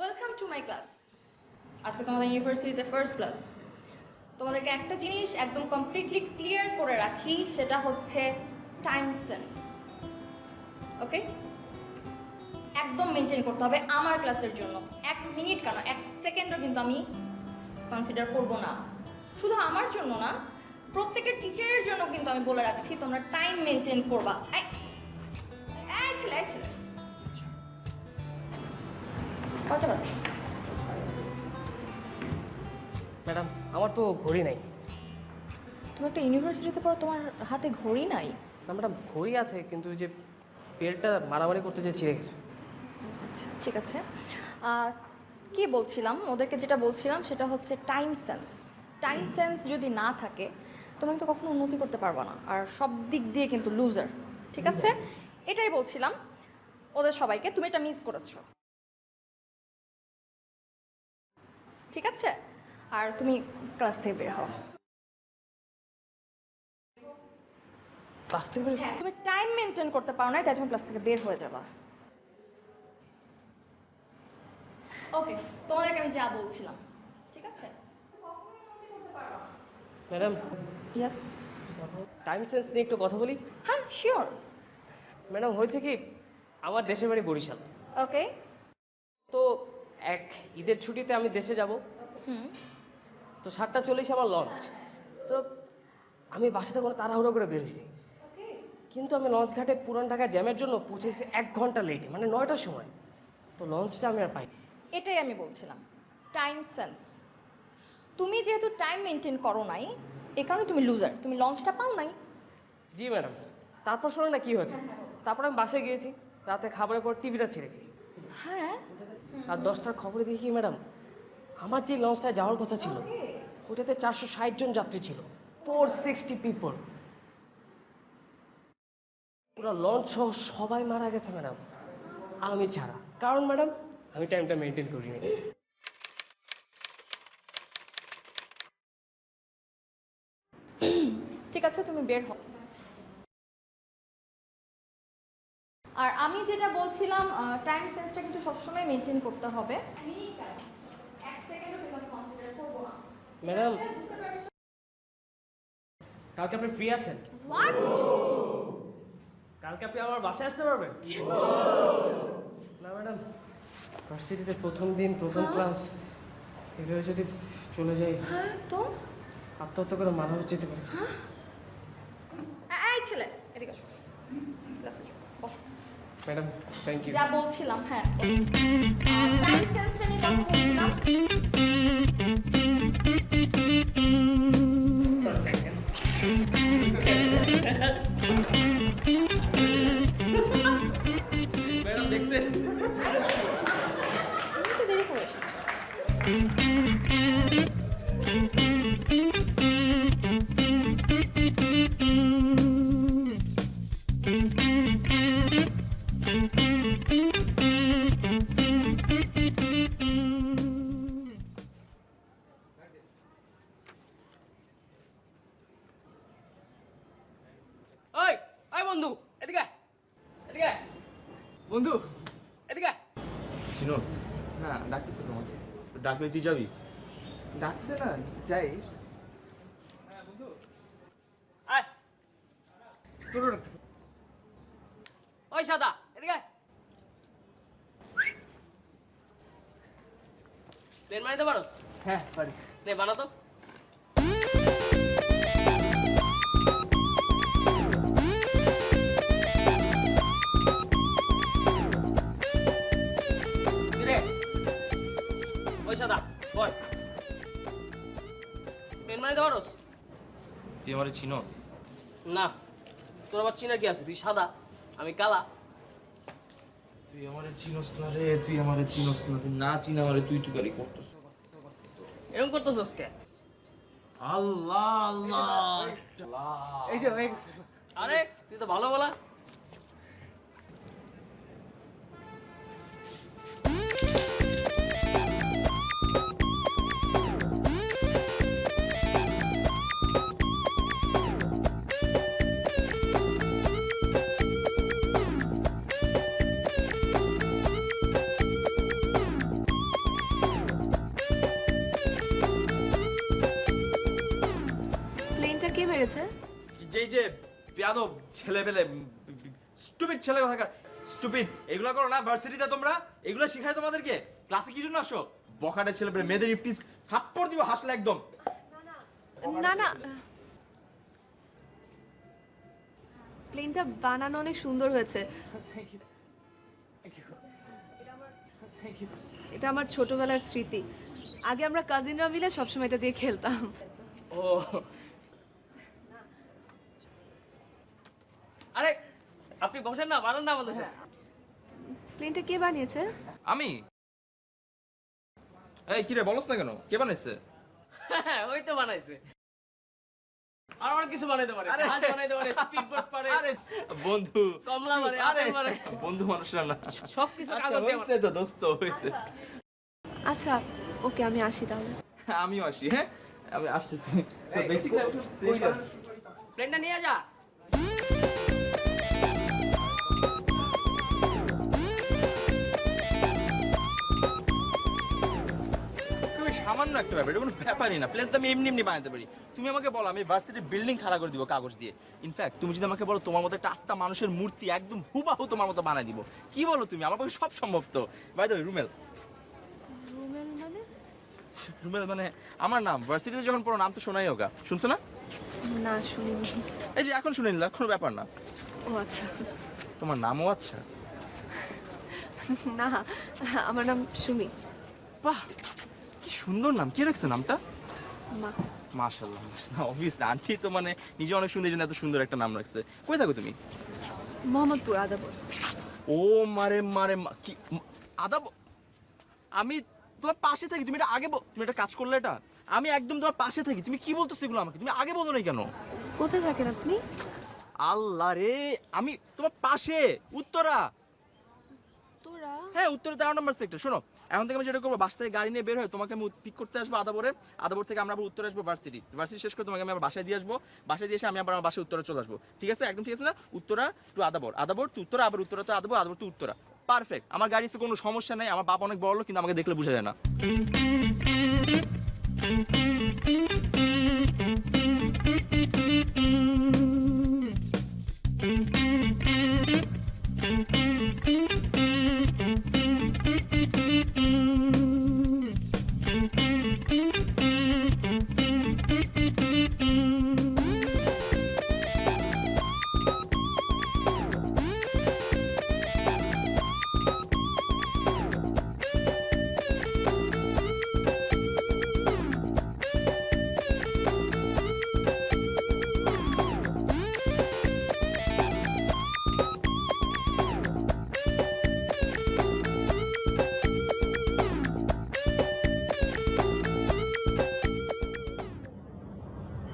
Welcome to my class. আজকে তোমাদের ইউনিভার্সিটিতে ফার্স্ট ক্লাস। তোমাদেরকে একটা জিনিস একদম কমপ্লিটলি ক্লিয়ার করে রাখি, সেটা হচ্ছে টাইম সেন্স। ওকে, একদম মেনটেন করতে হবে আমার ক্লাসের জন্য। 1 মিনিট কেন, 1 সেকেন্ডও কিন্তু আমি কনসিডার করব না। শুধু আমার জন্য না, প্রত্যেকের টিচারের জন্য কিন্তু আমি বলে রাখছি, তোমরা টাইম মেনটেন করবা। ছেলে কটা বাজে? ম্যাডাম, আমার তো ঘড়ি নাই। তুমি একটা ইউনিভার্সিটিতে পড়ো, তোমার হাতে ঘড়ি নাই? না ম্যাডাম, ঘড়ি আছে, কিন্তু ওই যে বেল্টটা মারামারি করতে যে ছিঁড়ে গেছে। আচ্ছা, ঠিক আছে। কি বলছিলাম, ওদেরকে যেটা বলছিলাম সেটা হচ্ছে টাইম সেন্স। টাইম সেন্স যদি না থাকে, তোমরা কিন্তু কখনো উন্নতি করতে পারবে না, আর সব দিক দিয়ে কিন্তু লুজার। ঠিক আছে, এটাই বলছিলাম ওদের সবাইকে। তুমি এটা মিস করেছো, ঠিক আছে? আর তুমি ক্লাস থেকে বের হও। ক্লাস থেকে বের? হ্যাঁ, তুমি টাইম মেনটেন করতে পারো না, তাই তুমি ক্লাস থেকে বের হয়ে যাবা। ওকে, তোমাদেরকে আমি যা বলছিলাম, ঠিক আছে? Madam, yes. টাইম সেন্স নিয়ে একটু কথা বলি। হ্যাঁ, শিওর। ম্যাডাম, হয়েছে কি, আমার দেশের বাড়ি বরিশাল। ওকে। তো এক ঈদের ছুটিতে আমি দেশে যাব। হুম। তো 7টা 40 আমার লঞ্চ। তো আমি বাসাতে কোনো তাড়াহুড়ো করে বেরোছি, কিন্তু আমি লঞ্চ ঘাটে পুরান ঢাকা জ্যামের জন্য পৌঁছেছি 1 ঘন্টা লেটে, মানে 9টার সময়। তো লঞ্চটা আমি আর পাই। এটাই আমি বলছিলাম, টাইম সেন্স। তুমি যেহেতু টাইম মেনটেন করো নাই, এ কারণে তুমি লুজার, তুমি লঞ্চটা পাও নাই। জি ম্যাডাম, তারপর শোনো না কি হয়েছে। তারপর আমি বাসে গিয়েছি, রাতে খাবারের পর টিভিটা ছেড়েছি। হ্যাঁ। আর 10টার খবরে দেখি ম্যাডাম, আমার যে লঞ্চটায় যাওয়ার কথা ছিল ওটাতে 460 জন যাত্রী ছিল, 460 পিপল। পুরো লঞ্চ সহ সবাই মারা গেছে ম্যাডাম, আমি ছাড়া। কারণ ম্যাডাম, আমি টাইমটা মেনটেন করিনি। ঠিক আছে, তুমি বের হও। আর আমি যেটা বলছিলাম, টাইম সেন্সটা কিন্তু সবসময় মেনটেন করতে হবে। ম্যাডাম, কালকে আপনি ফ্রি আছেন? হোয়াট? কালকে আপনি আমার বাসায় আসতে পারবেন? না ম্যাডাম, ভার্সিটিতে প্রথম দিন প্রথম ক্লাস, এভাবে যদি চলে যাই, হ্যাঁ তো? আত্মহত্যা করে মারা যেতে পারে। এই ছেলে, এদিকে আসো, ক্লাসে যাও, বসো। Madam, thank you. যা বলছিলাম, হ্যাঁ, টাইম সেন্সটা নিয়ে কথা বলছিলাম। ম্যাডাম দেখছেন? তুমি তো দেরি করে এসেছো। ওই ওই বন্ধু, এদিকে আয়, এদিকে আয়, বন্ধু এদিকে আয়। চিনোস? না, ডাকতেছে তোমাকে। ডাকলে তুই যাবি? ডাকছে না, যাই। আয়। তোরও ডাকতেছে। ওই সাদা, এদিকে আয়। প্লেন বানাইতে পারোস? হ্যাঁ, পারি। নে বানা তো। কি রে? ওই সাদা, বল। প্লেন বানাইতে পারোস? তুই আমার চিনোস? না, তোর আবার চিনার কি আছে? তুই সাদা, আমি কালা। তুই আমার চিনোস না রে, তুই আমার চিনোস না। তুই না চিনা আমারে তুই তুকারি করতেছ। এরকম করতেছস কে? আল্লাহ আল্লাহ। এই যে হয়ে গেছে। আরে তুই তো ভালো বলা। যে বেয়াদব ছেলেবেলে স্টুপিড ছেলে কোথাকার স্টুপিড এগুলো করো না ভার্সিটিতে তোমরা এগুলো শিখায় তোমাদেরকে ক্লাসে কি জন্য আসো বখাটে ছেলেবেলে মেয়েদের ইফটিস থাপ্পড় দিব হাসলে একদম না না প্লেনটা বানানো অনেক সুন্দর হয়েছে। এটা আমার ছোটবেলার স্মৃতি। আগে আমরা কাজিনরা মিলে সবসময় এটা দিয়ে খেলতাম। ও আরে আপনি বসেন না, বানান না আমাদের সাথে। প্লেনটা কে বানিয়েছে? আমি এই কি রে বলছ না কেন কে বানাইছে ওই তো বানাইছে। আর অনেক কিছু বানাইতে পারে, আরে। জাহাজ বানাইতে পারে, স্পিড বোট পারে, আরে বন্ধু কমলা পারে, আরে আপেল পারে, বন্ধু মানুষরা না সবকিছু আচ্ছা, কাগজ দিয়ে হয়েছে তো দোস্ত হয়েছে আচ্ছা ওকে আমি আসি তাহলে। আমিও আসি হ্যাঁ আমি আসতেছি সো এই, বেসিক্যালি কই যাস? প্লেনটা নিয়ে যা। খুবই সামান্য একটা ব্যাপার এটা কোনো ব্যাপারই না প্লেন তো আমি এমনি এমনি বানাতে পারি তুমি আমাকে বলো আমি ভার্সিটি বিল্ডিং খাড়া করে দিব কাগজ দিয়ে ইনফ্যাক্ট তুমি যদি আমাকে বলো তোমার মতো একটা আস্তা মানুষের মূর্তি একদম হুবাহু তোমার মতো বানাই দিব কি বলো তুমি আমার পক্ষে সব সম্ভব তো বাই দ্য ওয়ে রুমেল রুমেল মানে? রুমেল মানে আমার নাম ভার্সিটিতে যখন পড়ো নাম তো শোনাই হোক শুনছো না না শুনিনি। এই যে এখন শুনে নিলা কোনো ব্যাপার না ও আচ্ছা। তোমার নামও আচ্ছা না আমার নাম সুমি। বাহ কি সুন্দর নাম কি রাখছে নামটা মা। মাশাআল্লাহ মাশাআল্লাহ অবভিয়াসলি আন্টি তো মানে নিজে অনেক সুন্দর জন্য এত সুন্দর একটা নাম রাখছে কই থাকো তুমি মোহাম্মদপুর আদাবর। ও মারে মারে কি আদাব আমি তোমার পাশে থাকি তুমি এটা আগে তুমি একটা কাজ করলে এটা আমি একদম তোমার পাশে থাকি তুমি কি বলতেছো এগুলো আমাকে তুমি আগে বলো না কেন কোথায় থাকেন আপনি? আল্লাহ রে আমি তোমার পাশে উত্তরা তোরা? হ্যাঁ উত্তরে 13 নম্বর সেক্টর শোনো এখন থেকে আমি যেটা করবো বাসা থেকে গাড়ি নিয়ে বের হয় তোমাকে আমি পিক করতে আসবো আদাবর থেকে আমরা আবার উত্তরে আসবো ভার্সিটি শেষ করে তোমাকে আমি আবার বাসায় দিয়ে আসবো বাসায় দিয়ে এসে আমি আবার আমার বাসায় উত্তরে চলে আসবো ঠিক আছে একদম ঠিক আছে না উত্তরা টু আদাবর টু উত্তরা আবার উত্তরা তো আদাবর টু উত্তরা পারফেক্ট আমার গাড়িতে কোনো সমস্যা নেই আমার বাপ অনেক বড় লোক কিন্তু আমাকে দেখলে বোঝা যায় না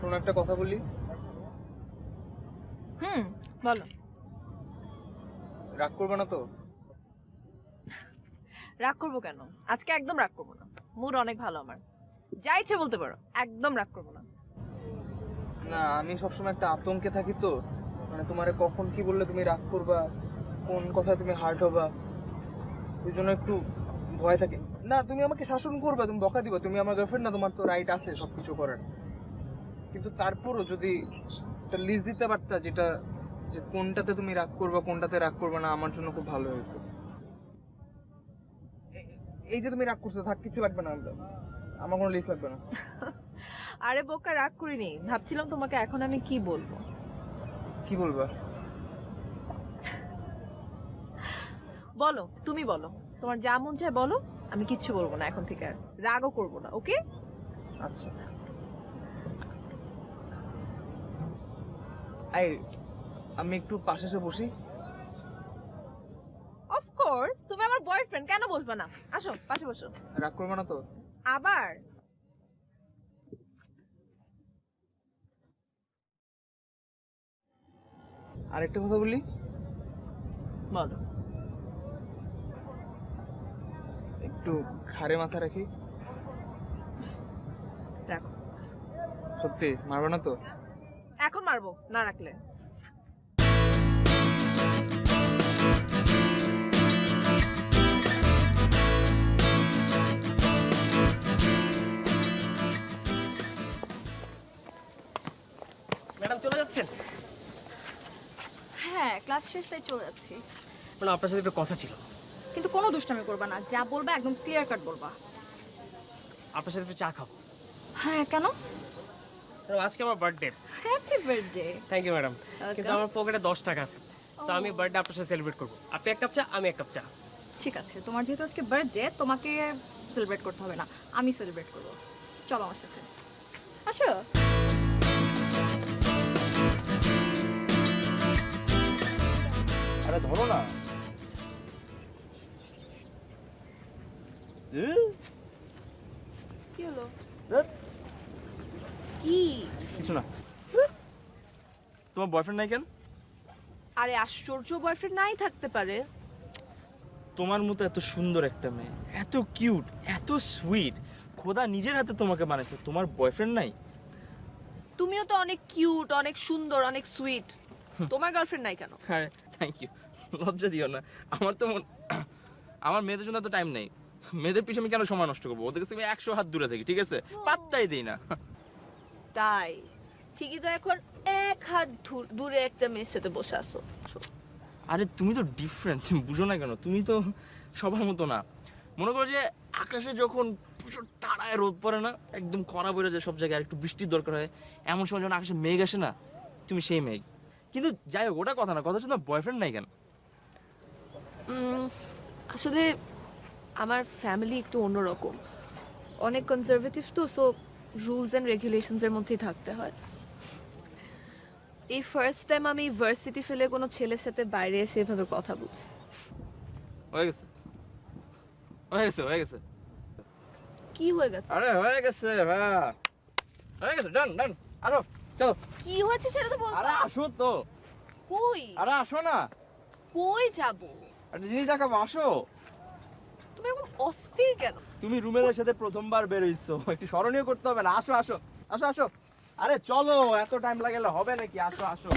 শোনো একটা কথা বলি বলো। রাগ করবে না তো রাগ করবো কেন? আজকে একদম রাগ করবো না, মুড অনেক ভালো আমার, যা ইচ্ছে বলতে পারো, একদম রাগ করবো না। না আমি সবসময় একটা আতঙ্কে থাকি তো মানে তোমারে কখন কি বললে তুমি রাগ করবা কোন কথায় তুমি হার্ট হবা ওই জন্য একটু ভয় থাকে না তুমি আমাকে শাসন করবে তুমি বকা দিবা তুমি আমার গার্লফ্রেন্ড না তোমার তো রাইট আছে সবকিছু করার কিন্তু তারপরও যদি একটা লিস্ট দিতে পারতা যেটা যে কোনটাতে তুমি রাগ করবা কোনটাতে রাগ করবে না আমার জন্য খুব ভালো হতো এই যে তুমি রাগ করছো থাক কিছু লাগবে না আমার কোনো লিস্ট লাগবে না আরে বোকা, রাগ করিনি, ভাবছিলাম তোমাকে এখন আমি কি বলবো। কি বলবা বলো, তুমি বলো, তোমার যা মন চায় বলো, আমি কিচ্ছু বলবো না এখন থেকে, আর রাগও করবো না, ওকে? আচ্ছা এই আমি একটু পাশে এসে বসি অফকোর্স, তুমি আমার বয়ফ্রেন্ড, কেন বসবে না? আসো পাশে বসো। রাগ করবে না তো আবার আরেকটা কথা বলি বলো। একটু ঘাড়ে মাথা রাখি রাখো। সত্যি মারবে না তো এখন মারবো না রাখলে। ম্যাডাম চলে যাচ্ছেন? হ্যাঁ ক্লাস শেষ তাই চলে যাচ্ছি। মানে আপনার সাথে একটু কথা ছিল। কিন্তু কোনো দুষ্টামি করবা না, যা বলবা একদম ক্লিয়ার কাট বলবা। আপনার সাথে একটু চা খাবো। হ্যাঁ কেন? ম্যাডাম আজকে আমার birthday. Happy birthday. Thank you madam. কিন্তু আমার পকেটে 10 টাকা আছে, তো আমি বার্থডে আপনার সাথে সেলিব্রেট করবো। আপনি এক কাপ চা, আমি এক কাপ চা। ঠিক আছে, তোমার যেহেতু আজকে বার্থডে তোমাকে সেলিব্রেট করতে হবে না, আমি সেলিব্রেট করবো। চলো আমার সাথে আসো। আরে ধরো না। কি হলো? ধ্যাৎ, কি? কিছু না। তোমার বয়ফ্রেন্ড নাই কেন? আরে আশ্চর্য, বয়ফ্রেন্ড নাই থাকতে পারে। তোমার মতো এত সুন্দর একটা মেয়ে, এত কিউট, এত সুইট, খোদা নিজের হাতে তোমাকে বানাইছে, তোমার বয়ফ্রেন্ড নাই? তুমিও তো অনেক কিউট, অনেক সুন্দর, অনেক সুইট। তোমার গার্লফ্রেন্ড নাই কেন? হ্যাঁ থ্যাংক ইউ, লজ্জা দিও না। আমার তো আমার মেয়েদের জন্য এত টাইম নেই। মেয়েদের পিছনে আমি কেন সময় নষ্ট করবো? ওদের কাছে আমি 100 হাত দূরে থাকি, ঠিক আছে? পাত্তাই দিই না। তাই ঠিকই তো, এখন 1 হাত দূরে একটা মেয়ের সাথে বসে আছো। আরে তুমি তো ডিফারেন্ট, তুমি বুঝো না কেন? তুমি তো সবার মতো না। মনে করো যে আকাশে যখন প্রচুর টাড়ায় রোদ পড়ে না, একদম খরা পড়ে যায় সব জায়গায়, আর একটু বৃষ্টির দরকার হয়, এমন সময় যখন আকাশে মেঘ আসে না, তুমি সেই মেঘ। কিন্তু যাই হোক, ওটা কথা না, কথা হচ্ছে না বয়ফ্রেন্ড নাই কেন? আসলে আমার ফ্যামিলি একটু অন্যরকম, অনেক কনজারভেটিভ তো, সো রুলস অ্যান্ড রেগুলেশনস এর মধ্যেই থাকতে হয়। এই ফার্স্ট টাইম আমি ভার্সিটি ফেলে কোনো ছেলের সাথে বাইরে এসে এভাবে কথা বলছি। হয়ে গেছে, হয়ে গেছে, হয়ে গেছে। কি হয়ে গেছে? আরে হয়ে গেছে ভাই, হয়ে গেছে, ডান ডান। আরো চলো। কি হয়েছে সেটা তো বলবা। আরে আসো তো। কই? আরে আসো না, কই যাব? একটা জিনিস দেখাবো, আসো। তুমি এরকম অস্থির কেন? তুমি রুমেলের সাথে প্রথমবার বের হইছো, একটু স্মরণীয় করতে হবে না? আসো আসো আসো আসো। আরে চলো, এত টাইম লাগলে হবে নাকি? আসো আসো।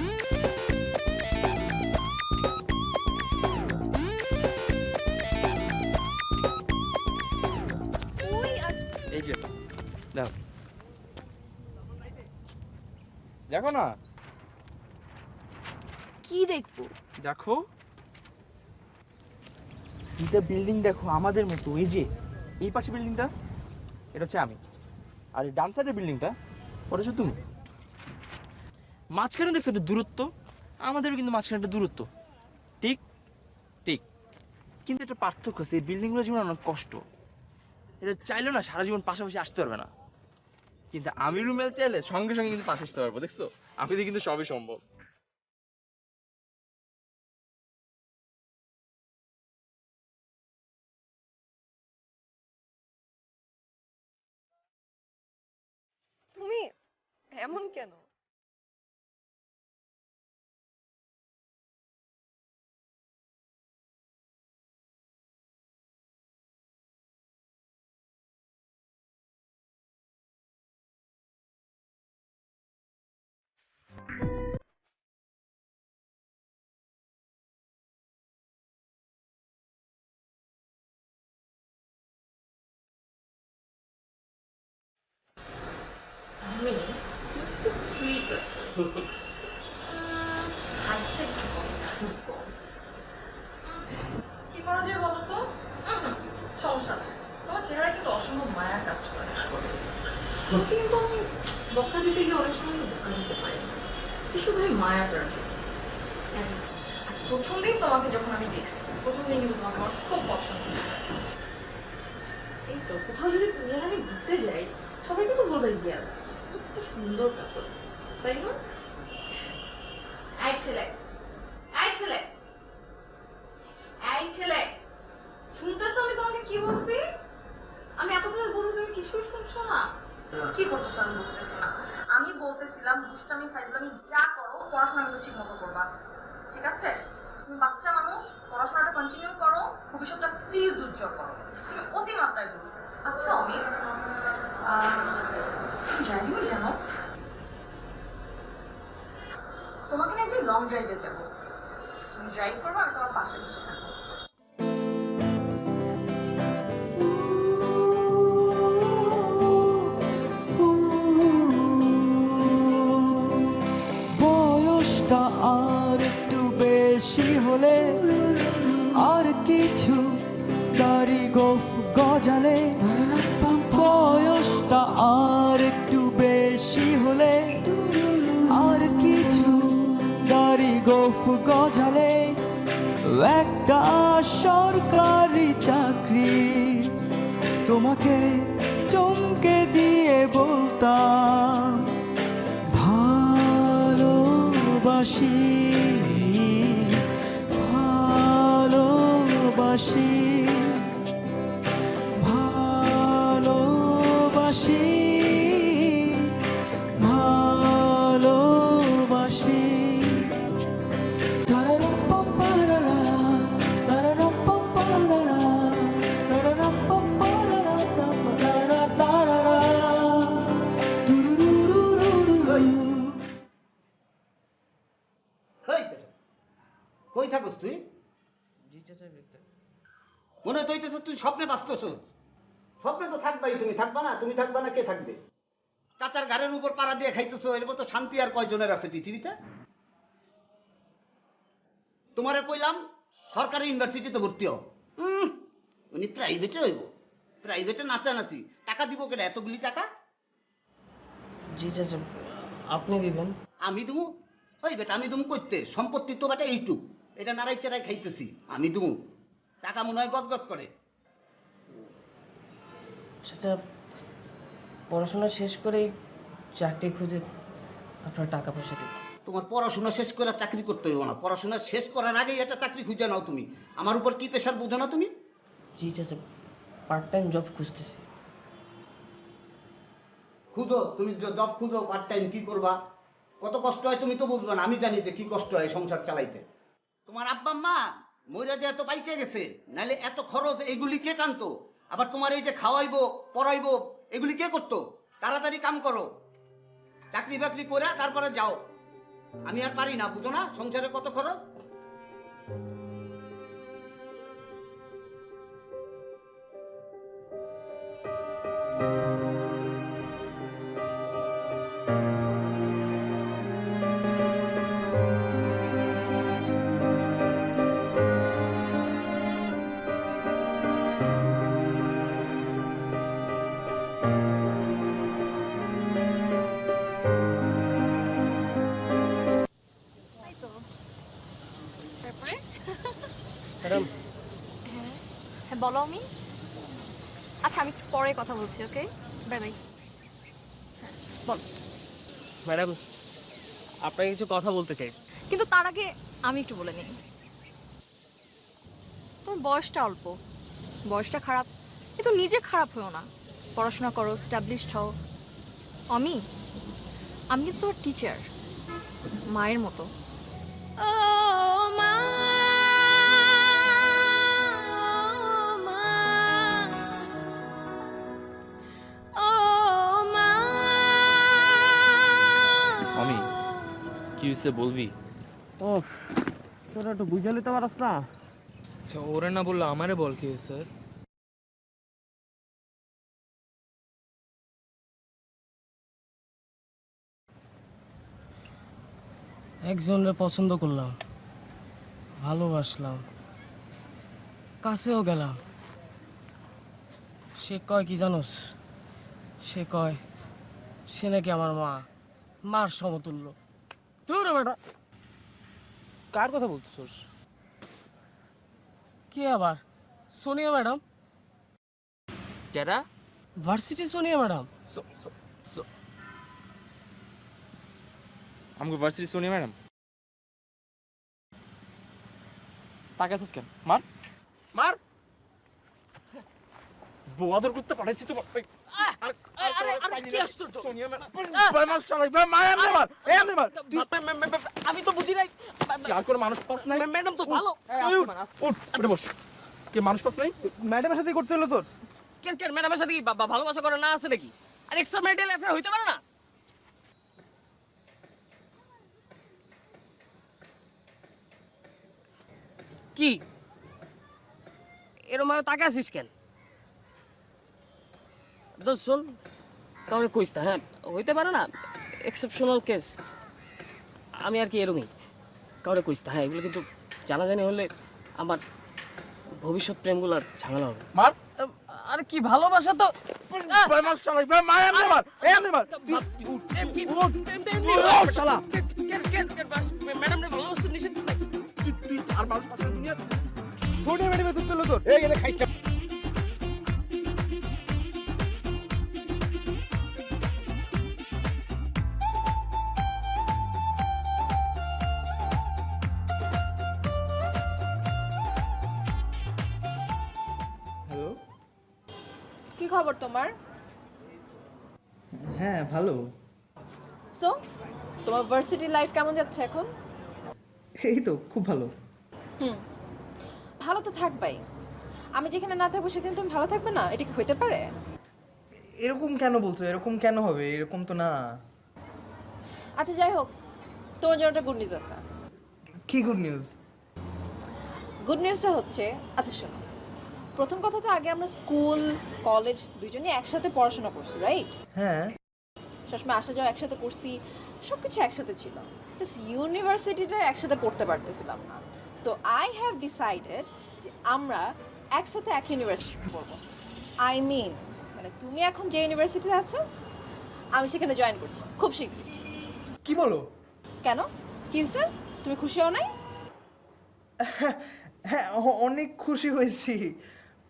কই এই যে দেখো, দেখো না, কি দেখবো? দেখো দুইটা বিল্ডিং দেখো আমাদের মতো। এই যে এই পাশে বিল্ডিংটা, এটা হচ্ছে আমি, আর এই ডান সাইডের বিল্ডিংটা ওটা হচ্ছে তুমি। মাঝখানে দেখছো একটা দূরত্ব, আমাদেরও কিন্তু মাঝখানে একটা দূরত্ব, ঠিক ঠিক। কিন্তু একটা পার্থক্য আছে, এই বিল্ডিংগুলো জীবন অনেক কষ্ট, এটা চাইলেও না সারা জীবন পাশাপাশি আসতে পারবে না। কিন্তু আমি রুমেল চাইলে সঙ্গে সঙ্গে কিন্তু পাশে আসতে পারবো, দেখছো? আমি কিন্তু সবই সম্ভব। তুমি এমন কেন? আমি একটু সুইট আছে, হাইটটা একটু কম, খুব কম। কি করা যায় বলো তো? সমস্যা নেই, তোমার চেহারায় কিন্তু অসম্ভব মায়া কাজ করে। কিন্তু আমি বকা দিতে গিয়ে অনেক সময় বকা দিতে পারি না, শুধু ওই মায়াটার। আর প্রথম দিন তোমাকে যখন আমি দেখছি, প্রথম দিন কিন্তু তোমাকে আমার খুব পছন্দ হয়েছে। এই তো কোথাও যদি তুমি আর আমি ঘুরতে যাই, সবাই কিন্তু বলবে ইয়াস, খুব সুন্দর কাপড়, তাই না? এই ছেলে, এই ছেলে, এই ছেলে, শুনতেছো আমি তোমাকে কি বলছি? আমি এতক্ষণ বলছি, তুমি কিছু শুনছো না? কি করতেছো আমি বুঝতেছি না। আমি বলতেছিলাম দুষ্টামি ফাইজলামি যা করো, পড়াশোনা কিন্তু ঠিক মতো করবা, ঠিক আছে? তুমি বাচ্চা মানুষ, পড়াশোনাটা কন্টিনিউ করো, ভবিষ্যৎটা প্লিজ উজ্জ্বল করো। তুমি অতিমাত্রায় দুষ্ট। আচ্ছা অমিত, ড্রাইভিং জানো? তোমাকে না একদিন লং ড্রাইভে যাবো, তুমি ড্রাইভ করবো, আমি তোমার পাশে বসে থাকবো। বয়সটা আর একটু গজালে বয়সটা আর একটু বেশি হলে আর কিছু দাড়ি গোফ গজালে একটা সরকারি চাকরি তোমাকে চমকে দিয়ে বলতাম ভালোবাসি ভালোবাসি ভালোবাসি ভালোবাসি তারারাপাপারারা, তারারাপাপারারা, তারারাপাপারারা, তারারারারারা, দুরুরুরুরুরু। হেই বেটা, কই থাকস তুই? জি চাচা দেখতে মনে হইতেছ তুই স্বপ্নে বাঁচতেছ। স্বপ্নে তো থাকবাই, তুমি থাকবা না? তুমি থাকবা না, কে থাকবে? চাচার ঘাড়ের উপর পাড়া দিয়ে খাইতেছো, এর মতো শান্তি আর কয়জনের আছে পৃথিবীতে? তোমারে কইলাম সরকারি ইউনিভার্সিটিতে ভর্তি হও। উনি প্রাইভেটে হইব। প্রাইভেটে নাচানাচি, টাকা দিব কেন এতগুলি টাকা? জি চাচা আপনি দিবেন। আমি দুমু? ওই বেটা আমি দুমু করতে, সম্পত্তি তো বেটা এইটুক, এটা নাড়াই চাড়াই খাইতেছি, আমি দুমু? টাকা মনে হয় গজ গজ করে। চাচা পড়াশোনা শেষ করেই চাকরি খুঁজে আপনার টাকা পয়সা দিন। তোমার পড়াশোনা শেষ করে চাকরি করতে হইব না, পড়াশোনা শেষ করার আগেই একটা চাকরি খুঁজে নাও তুমি। আমার উপর কি প্রেশার বুঝো না তুমি? জি চাচা পার্ট টাইম জব খুঁজতেছি। খুঁজো, তুমি জব খুঁজো, পার্ট টাইম। কি করবা? কত কষ্ট হয় তুমি তো বুঝবা না, আমি জানি যে কি কষ্ট হয় সংসার চালাইতে। তোমার আব্বা মা মইরা যে এত পাইতে গেছে, নাহলে এত খরচ এগুলি কে টানতো? আবার তোমার এই যে খাওয়াইবো পড়াইবো এগুলি কে করতো? তাড়াতাড়ি কাম করো, চাকরি বাকরি করে তারপরে যাও। আমি আর পারি না, বুঝো না সংসারে কত খরচ। তারপরে ম্যাডাম হ্যাঁ বলো। আমি আচ্ছা আমি একটু পরে কথা বলছি। Okay bye bye. বলো। ম্যাডাম আপনাকে কিছু কথা বলতে চাই। কিন্তু তার আগে আমি একটু বলে নিই, তোমার বয়সটা অল্প, বয়সটা খারাপ কিন্তু নিজে খারাপ হয়েও না, পড়াশোনা করো, স্ট্যাবলিশড হও। আমি আমি কিন্তু তোমার টিচার, মায়ের মতো। আমি কি হয়েছে বলবি? ও তোরা একটু বুঝে নিতে পারস না? আচ্ছা ওরে না বললো আমারে বল কি স্যার? একজনের পছন্দ করলাম, ভালোবাসলাম, কাছেও গেলাম। সে কয় কি জানোস? সে কয় সে নাকি আমার মা, মার সমতুল্য। তোর বেটা কার কথা বলতেছস? কে আবার? সোনিয়া ম্যাডাম, কেডা? Varsity Sonia madam. আমাকে ভার্সিটি সোনিয়া ম্যাডাম তাকে আছিস কেন? মার মার, বোয়াদর করতে পাঠাইছি তো। আমি তো বুঝি নাই আর কোনো মানুষ পাস নাই? ম্যাডাম তো ভালো। বস, কে মানুষ পাস নাই? ম্যাডামের সাথে করতে হলো তোর? কেন কেন ম্যাডামের সাথে কি ভালোবাসা করে না আছে নাকি? আর এক্সট্রা ম্যারিটাল অ্যাফেয়ার হইতে পারে না? কি এরম ভাবে তাকে আসিস কেন? দোষ শোন, কাউকে কইস না, হ্যাঁ হইতে পারে না, এক্সেপশনাল কেস। আমি আর কি এরমই, কাউকে কইস না। হ্যাঁ এগুলো কিন্তু জানাজানি হলে আমার ভবিষ্যৎ প্রেমগুলো ঝামেলা হবে। মার। আরে আরে কি ভালোবাসা তো মায়া আমি আমার এই আমি আমার শালা ম্যাডাম রে ভালোবাসতে নিষেধ নাকি? তুই আর মানুষ পাশে দুনিয়া ছোটে মেরে তুই চলো তোর এই গেলে খাইছে হ্যালো কি খবর তোমার? হ্যাঁ ভালো সো তোমার ভার্সিটি লাইফ কেমন যাচ্ছে এখন? এই তো খুব ভালো ভালো তো থাকবাই। আমি যেখানে না থাকবো সেখানে তুমি ভালো থাকবে না, এটা কি হইতে পারে? এরকম কেন বলছো? এরকম কেন হবে? এরকম তো না। আচ্ছা যাই হোক, তোমার জন্য একটা গুড নিউজ আছে। কি গুড নিউজ? গুড নিউজটা হচ্ছে, আচ্ছা শোনো, প্রথম কথা তো আগে আমরা স্কুল কলেজ দুজনেই একসাথে পড়াশোনা করছি, রাইট? হ্যাঁ সবসময় আসা যাওয়া একসাথে করছি, সব কিছু একসাথে ছিল, জাস্ট ইউনিভার্সিটিটা একসাথে পড়তে পারতেছিলাম না। সো আই হ্যাভ ডিসাইডেড যে আমরা একসাথে এক ইউনিভার্সিটি পড়বো। আই মিন মানে তুমি এখন যে ইউনিভার্সিটিতে আছো আমি সেখানে জয়েন করছি খুব শীঘ্রই। কি বলো? কেন, কি হয়েছে? তুমি খুশি হও নাই? হ্যাঁ অনেক খুশি হয়েছি,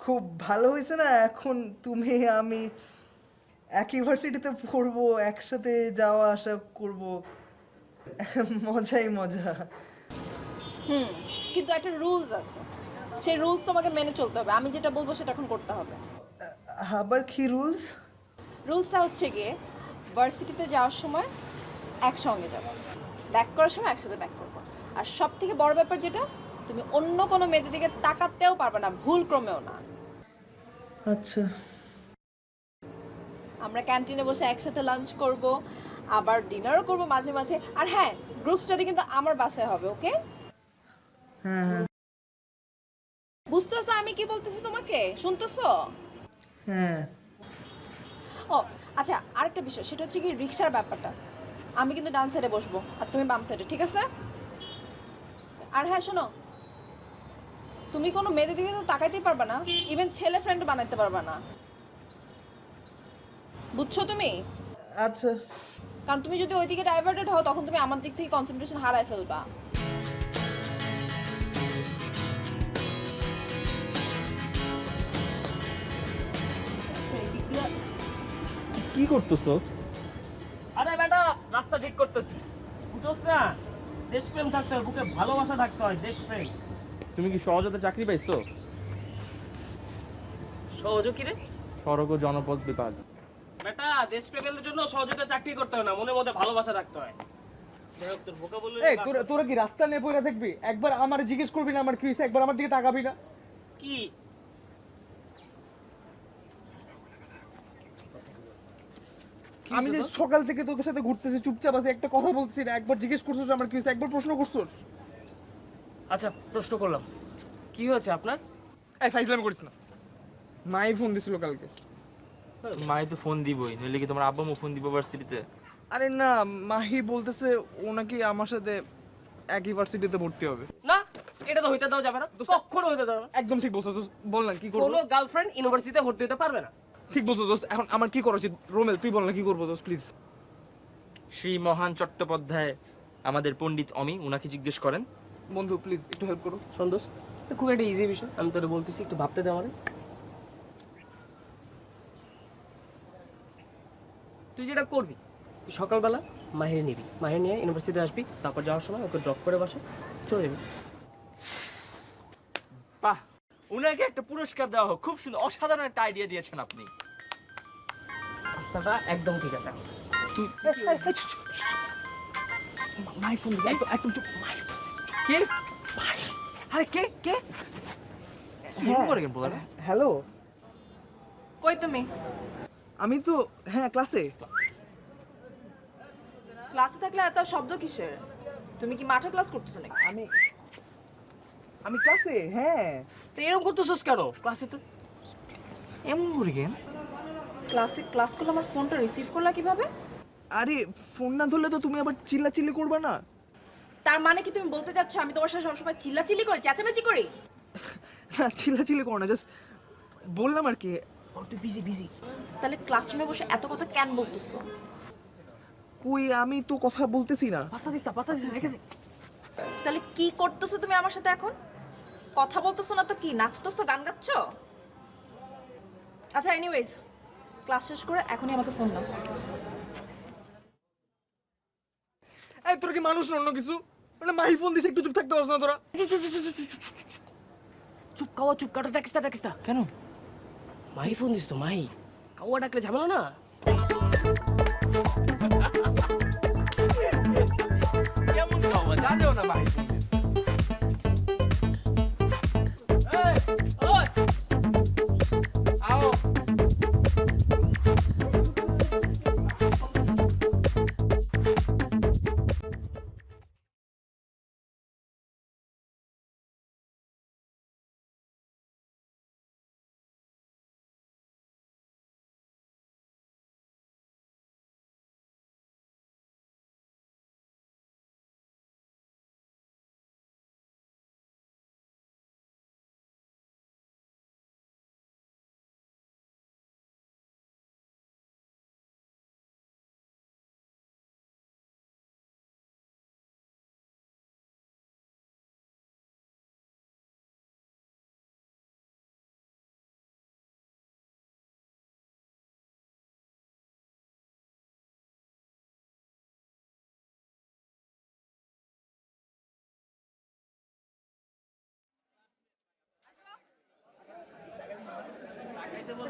খুব ভালো হয়েছে না। এখন তুমি আমি এক ইউনিভার্সিটিতে পড়বো, একসাথে যাওয়া আসা করব, মজাই মজা। কিন্তু একটা রুলস আছে, সেই রুলস তোমাকে মেনে চলতে হবে। আমি যেটা বলবো সেটা এখন করতে হবে। আবার কি রুলস? রুলসটা হচ্ছে গিয়ে ভার্সিটিতে যাওয়ার সময় একসঙ্গে যাবো, ব্যাক করার সময় একসাথে ব্যাক করবো। আর সব থেকে বড় ব্যাপার যেটা, তুমি অন্য কোনো মেয়েদের দিকে তাকাতেও পারবে না, ভুল ক্রমেও না। আচ্ছা আমরা ক্যান্টিনে বসে একসাথে লাঞ্চ করব, আবার ডিনারও করব মাঝে মাঝে। আর হ্যাঁ, গ্রুপ স্টাডি কিন্তু আমার বাসায় হবে, ওকে? হ্যাঁ হ্যাঁ বুঝতেছো আমি কি বলতেছি তোমাকে? শুনতেছো? হ্যাঁ ও আচ্ছা, আরেকটা বিষয়, সেটা হচ্ছে কি রিক্সার ব্যাপারটা। আমি কিন্তু ডান সাইডে বসবো আর তুমি বাম সাইডে, ঠিক আছে? আর হ্যাঁ শোনো, তুমি কোনো মেয়েদের দিকে তো তাকাইতেই পারবা না, ইভেন ছেলে ফ্রেন্ড বানাইতে পারবা না, বুঝছো তুমি? আচ্ছা কারণ তুমি যদি ওই দিকে ডাইভার্টেড হও তখন তুমি আমার দিক থেকে কনসেন্ট্রেশন হারায় ফেলবা। কি করতেছো? আরে বেটা রাস্তা ঠিক করতেছি, বুঝোস না? দেশপ্রেম থাকতে হয়, বুকে ভালোবাসা থাকতে হয়, দেশপ্রেম। তুমি কি সহজতে চাকরি পাইছো? সহযোগ কি রে সড়ক ও জনপথ বিভাগ। বেটা? দেশপ্রেমের জন্য সহযোগিতা চাকরি করতে হয় না, মনের মধ্যে ভালোবাসা রাখতে হয়। যাই হোক, তোর vocabulary এই তোরা তোরা কি রাস্তা নিয়ে পড়ে থাকবি? একবার আমার জিজ্ঞেস করবি না আমার কি হয়েছে? একবার আমার দিকে তাকাবি না? কি? আমি যে সকাল থেকে তোদের সাথে ঘুরতেছি, চুপচাপ আছি, একটা কথা বলছি না। একবার জিজ্ঞেস করছিস আমার কি হয়েছে? একবার প্রশ্ন করছিস? আচ্ছা প্রশ্ন করলাম, কি হয়েছে আপনার? এই ফাইজলামি করিস না। মাই ফোন দিছিল কালকে। মাই তো ফোন দিবই, নইলে কি তোমার আব্বু ফোন দিব ভার্সিটিতে? আরে না, মাহি বলতেছে ও নাকি আমার সাথে এক ইউনিভার্সিটিতে ভর্তি হবে। না, এটা তো হইতে দাও যাবে না, কখনো হইতে যাবে না। একদম ঠিক বলছিস দোস্ত, বল না কি করব? কোনো গার্লফ্রেন্ড ইউনিভার্সিটিতে ভর্তি হতে পারবে না। ঠিক বলছিস দোস্ত, এখন আমার কি করা উচিত? রোমেল তুই বল না কি করব দোস্ত প্লিজ। শ্রী মহান চট্টোপাধ্যায় আমাদের পণ্ডিত অমি, উনাকে জিজ্ঞেস করেন। বন্ধু প্লিজ একটু হেল্প করো। সন্তোষ, খুব একটা ইজি বিষয়, আমি তোরে বলতেছি, একটু ভাবতে দে আমারে। তুই যেটা করবি, তুই সকালবেলা মাহির নিবি, মাহির নিয়ে ইউনিভার্সিটিতে আসবি, তারপর যাওয়ার সময় ওকে ড্রপ করে বসে চলে যাবি। বাহ, উনাকে একটা পুরস্কার দেওয়া হোক, খুব সুন্দর, অসাধারণ একটা আইডিয়া দিয়েছেন আপনি। রাস্তাটা একদম ঠিক আছে। তুই মাই ফোন দিছে, একদম চুপ। মাই ফোন কে? আরে কে কে শুরু করে কেন বলা? হ্যালো, কই তুমি? আমি তো হ্যাঁ ক্লাসে। ক্লাসে থাকলে এত শব্দ কিসের? তুমি কি মাঠে ক্লাস করতেছো নাকি? আমি ক্লাসে, হ্যাঁ। তো এরকম করতেছিস কেন ক্লাসে? তো এমন করে কেন? ক্লাসে ক্লাস করলে আমার ফোনটা রিসিভ করলা কিভাবে? আরে ফোন না ধরলে তো তুমি আবার চিল্লাচিল্লি করবে না? তার মানে কি তুমি বলতে চাচ্ছ আমি তোমার সাথে সবসময় চিল্লাচিল্লি করি, চেঁচামেচি করি? না চিল্লাচিল্লি করো না, জাস্ট বললাম আর কি। তুই বিজি বিজি। তাহলে ক্লাসরুমে বসে এত কথা কেন বলতেছো? কই আমি তো কথা বলতেছি না। পাতা দিস না, পাতা দিস না, রেখে দে। তাহলে কি করতেছো তুমি আমার সাথে এখন? কথা বলতেছো না তো কি, নাচতেছো, গান গাচ্ছো? আচ্ছা এনিওয়েজ, ক্লাস শেষ করে এখনই আমাকে ফোন দাও। এই তোর কি মানুষ না অন্য কিছু? মানে মাহি ফোন দিছে, একটু চুপ থাকতে পারছ না তোরা? চুপ কাওয়া, চুপ কাটা, ডাকিস না। কেন? মাহি ফোন দিস তো, মাহি। কাওয়া ডাকলে ঝামেলা না। কেমন খাওয়া জানেও না ভাই। আও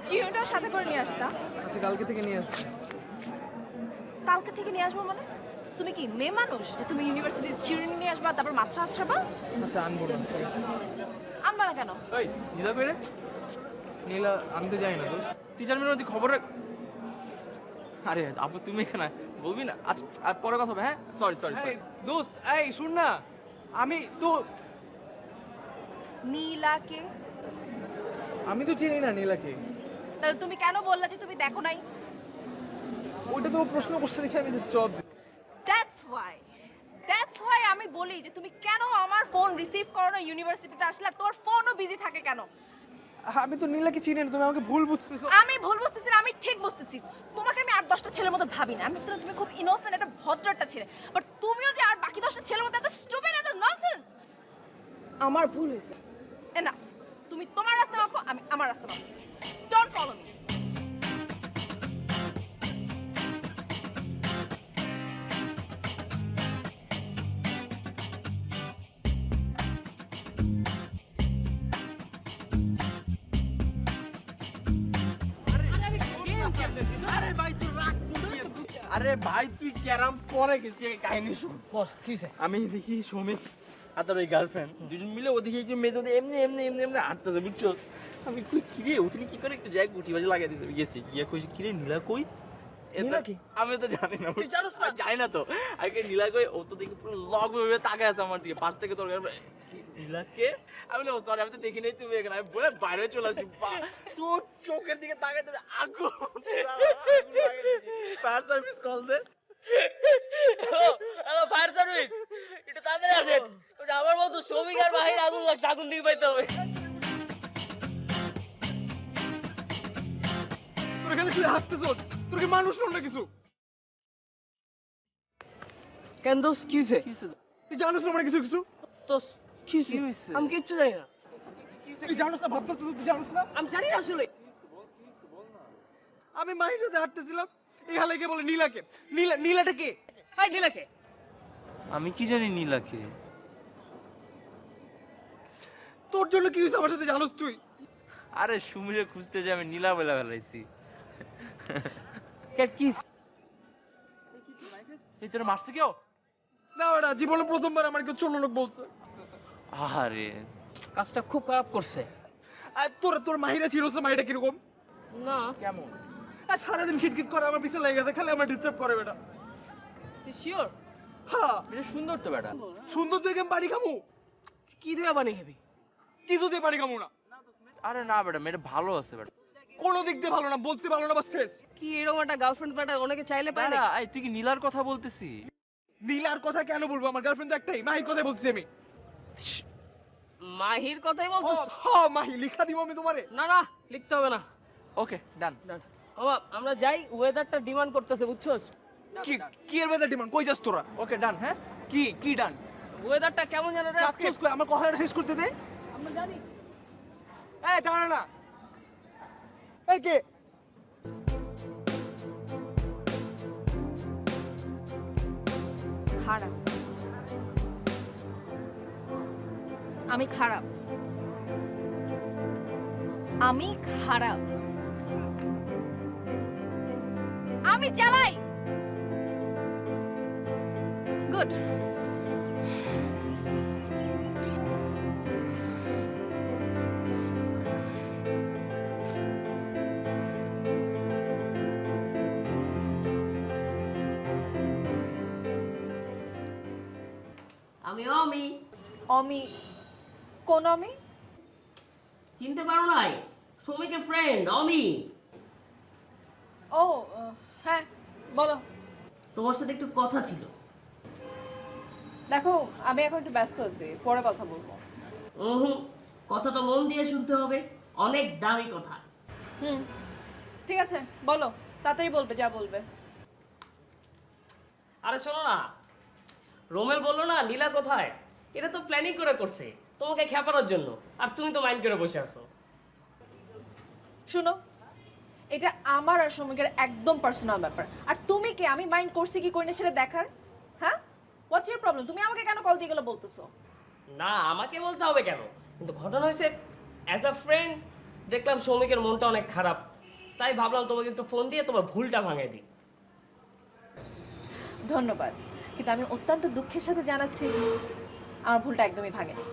চিরুনিটাও সাথে করে নিয়ে আসতাম। আচ্ছা কালকে থেকে নিয়ে আসবো। কালকে থেকে নিয়ে আসবো মানে? তুমি কি মেয়ে মানুষ যে তুমি ইউনিভার্সিটির চিরুনি নিয়ে আসবা তারপর মাত্রা আসবা? আচ্ছা আনবো না, ঠিক আছে। আনবা না কেন? ওই নীলা কই রে? নীলা আমি তো জানি না দোস্ত। টিচার মিলে তুই খবর রাখ। আরে আপু তুমি এখানে বলবি না? আচ্ছা আর পরে কথা হবে, হ্যাঁ? সরি সরি এই দোস্ত, এই শুন না, আমি তো নীলাকে? আমি তো চিনি না নীলাকে। তাহলে তুমি কেন বললা যে তুমি দেখো নাই? ওইটা তো প্রশ্ন করছে দেখে আমি জাস্ট জবাব দিই। দ্যাটস ওয়াই আমি বলি যে তুমি কেন আমার ফোন রিসিভ করো না ইউনিভার্সিটিতে আসলে, আর তোমার ফোনও বিজি থাকে কেন? আমি তো নীলাকে চিনি না, তুমি আমাকে ভুল বুঝতেছো। আমি ভুল বুঝতেছি না, আমি ঠিক বুঝতেছি। তোমাকে আমি 8-10টা ছেলের মতো ভাবি না। আমি ভাবছিলাম তুমি খুব ইনোসেন্ট একটা ভদ্র একটা ছেলে, বাট তুমিও যে আর বাকি 10টা ছেলের মতো এত স্টুপিড, এত ননসেন্স। আমার ভুল হয়েছে। এনাফ। তুমি তোমার রাস্তা মাপো, আমি আমার রাস্তা মাপো। Don't follow me. আরে ভাই তুই ক্যারাম পরে গেছি, এই কাহিনী শুন। বল কি হয়েছে? আমি দেখি সৌমিক আর তার ওই গার্লফ্রেন্ড দুজন মিলে ওদিকে একটু মেয়ে তোদের এমনি এমনি এমনি এমনি হাঁটতেছে, বুঝছো? আমি কই কিরে উঠলি কি করে, একটু যাই গুটি বাজি লাগিয়ে দিতে গেছি, গিয়ে কইছি কিরে নীলা কই? নীলা কি? আমি তো জানি না। তুই জানোস না? আমি জানি না তো। আগে নীলা কই, ও তো দেখি পুরো লগ হয়ে তাকায় আছে আমার দিকে, পাশ থেকে তোর নীলাকে আমি বললাম সরি আমি তো দেখি নাই তুমি এখানে, আমি বলে বাইরে চলে আসি। তোর চোখের দিকে তাকায় তোর আগুন ফায়ার সার্ভিস কল দে। হ্যালো ফায়ার সার্ভিস, একটু তাড়াতাড়ি আসেন। আমার মতো শ্রমিক আর বাহির আগুন লাগছে, আগুন নিয়ে পাইতে হবে। তোর এখানে তুই হাসতেছস? তোর কি মানুষ না অন্য কিছু? কেন দোষ কি হয়েছে? তুই জানিস না মানে কিছু কিছু? দোষ কি হয়েছে? আমি কিচ্ছু জানি না। তুই জানিস না ভাবতে, তুই জানিস না? আমি জানি না আসলে। আমি মাহির সাথে হাঁটতেছিলাম, এই হালাইকে বলে নীলাকে। নীলাটা কে? হাই নীলাকে। আমি কি জানি নীলাকে? তোর জন্য কি হয়েছে আমার সাথে জানোস তুই? আরে সুমিরে খুঁজতে যে আমি নীলা বলে ফেলাইছি। কি? এই তোর মারছে কেউ? না ওটা জীবনে প্রথমবার আমার কেউ ছোট লোক বলছে। আরে কাজটা খুব খারাপ করছে। আর তোর মাহিরা চিনোস না? মাহিরা কিরকম? না। কেমন? আর সারাদিন খিটখিট করে আমার পিছনে লেগে গেছে, খালি আমার ডিস্টার্ব করে বেটা। তুই শিওর? হ্যাঁ এটা সুন্দর তো বেটা। সুন্দর দেখে আমি বাড়ি খামু? কি দিয়ে বানিয়ে খাবি? কিছু দিয়ে বাড়ি খামু না। আরে না বেটা, মেয়েটা ভালো আছে বেটা। কোনো দিক দিয়ে ভালো না, বলছি ভালো না, বাস শেষ। কি এরকম একটা গার্লফ্রেন্ড পাটা অনেকে চাইলে পায় না? বেটা, এই তুই কি নীলার কথা বলতেছি? নীলার কথা কেন বলবো? আমার গার্লফ্রেন্ড তো একটাই, মাহির কথাই বলছি আমি। মাহির কথাই বলতো? হ্যাঁ মাহি, লিখা দিব আমি তোমারে। না না, লিখতে হবে না। ওকে ডান। মামা আমরা যাই, ওয়েদারটা ডিমান্ড করতেছে বুঝছস? কি কি এর বেদা ডিমান্ড কই যাস তোরা? ওকে ডান। হ্যাঁ কি কি ডান? ওয়েদারটা কেমন জানো রে আজকে? চাচ্ছস কই? আমার কথাটা শেষ করতে দে। আমরা জানি। এই দাঁড়া না। এই কে? খারাপ, আমি খারাপ, আমি খারাপ, আমি চালাই। গুড। আমি অমি। অমি? কোন অমি? চিনতে পারো নাই? সৌমিকের ফ্রেন্ড অমি। ও হ্যাঁ বলো। তোমার সাথে একটু কথা ছিল। দেখো আমি এখন একটু ব্যস্ত আছি, পরে কথা বলবো। হুম, কথা তো মন দিয়ে শুনতে হবে, অনেক দামি কথা। হুম ঠিক আছে বলো, তাড়াতাড়ি বলবে যা বলবে। আরে শোনো না, রোমেল বললো না নীলা কোথায়, এটা তো প্ল্যানিং করে করছে তোমাকে খেপানোর জন্য, আর তুমি তো মাইন্ড করে বসে আছো। শুনো, এটা আমার আর সৌমিকের একদম পার্সোনাল ব্যাপার, আর তুমি কে আমি মাইন্ড করছি কি করি না সেটা দেখার? হ্যাঁ হোয়াটস ইউর প্রবলেম? তুমি আমাকে কেন কল দিয়ে গেলে বলতেছো? না আমাকে বলতে হবে কেন, কিন্তু ঘটনা হয়েছে অ্যাজ আ ফ্রেন্ড দেখলাম সৌমিকের মনটা অনেক খারাপ, তাই ভাবলাম তোমাকে একটু ফোন দিয়ে তোমার ভুলটা ভাঙিয়ে দিই। ধন্যবাদ, কিন্তু আমি অত্যন্ত দুঃখের সাথে জানাচ্ছি আমার ভুলটা একদমই ভাঙেনি।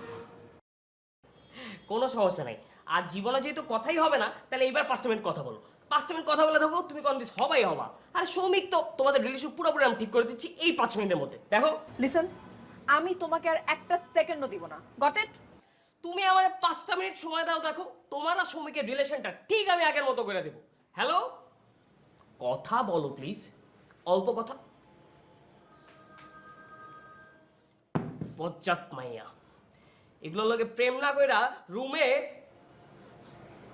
কোনো সমস্যা নাই, আর জীবনে যেহেতু কথাই হবে না তাহলে এইবার 5 মিনিট কথা বলো। 5 মিনিট কথা বলে দেখো তুমি কনভিন্স হবাই হবা। আর সৌমিক তো তোমাদের রিলেশন পুরোপুরি আমি ঠিক করে দিচ্ছি এই 5 মিনিটের মধ্যে। দেখো লিসেন, আমি তোমাকে আর একটা সেকেন্ডও দিব না, গট ইট? তুমি আমার 5টা মিনিট সময় দাও, দেখো তোমার আর সৌমিকের রিলেশনটা ঠিক আমি আগের মতো করে দেবো। হ্যালো, কথা বলো প্লিজ, অল্প কথা। বজ্জাত মাইয়া, এগুলোর লগে প্রেম না কইরা রুমে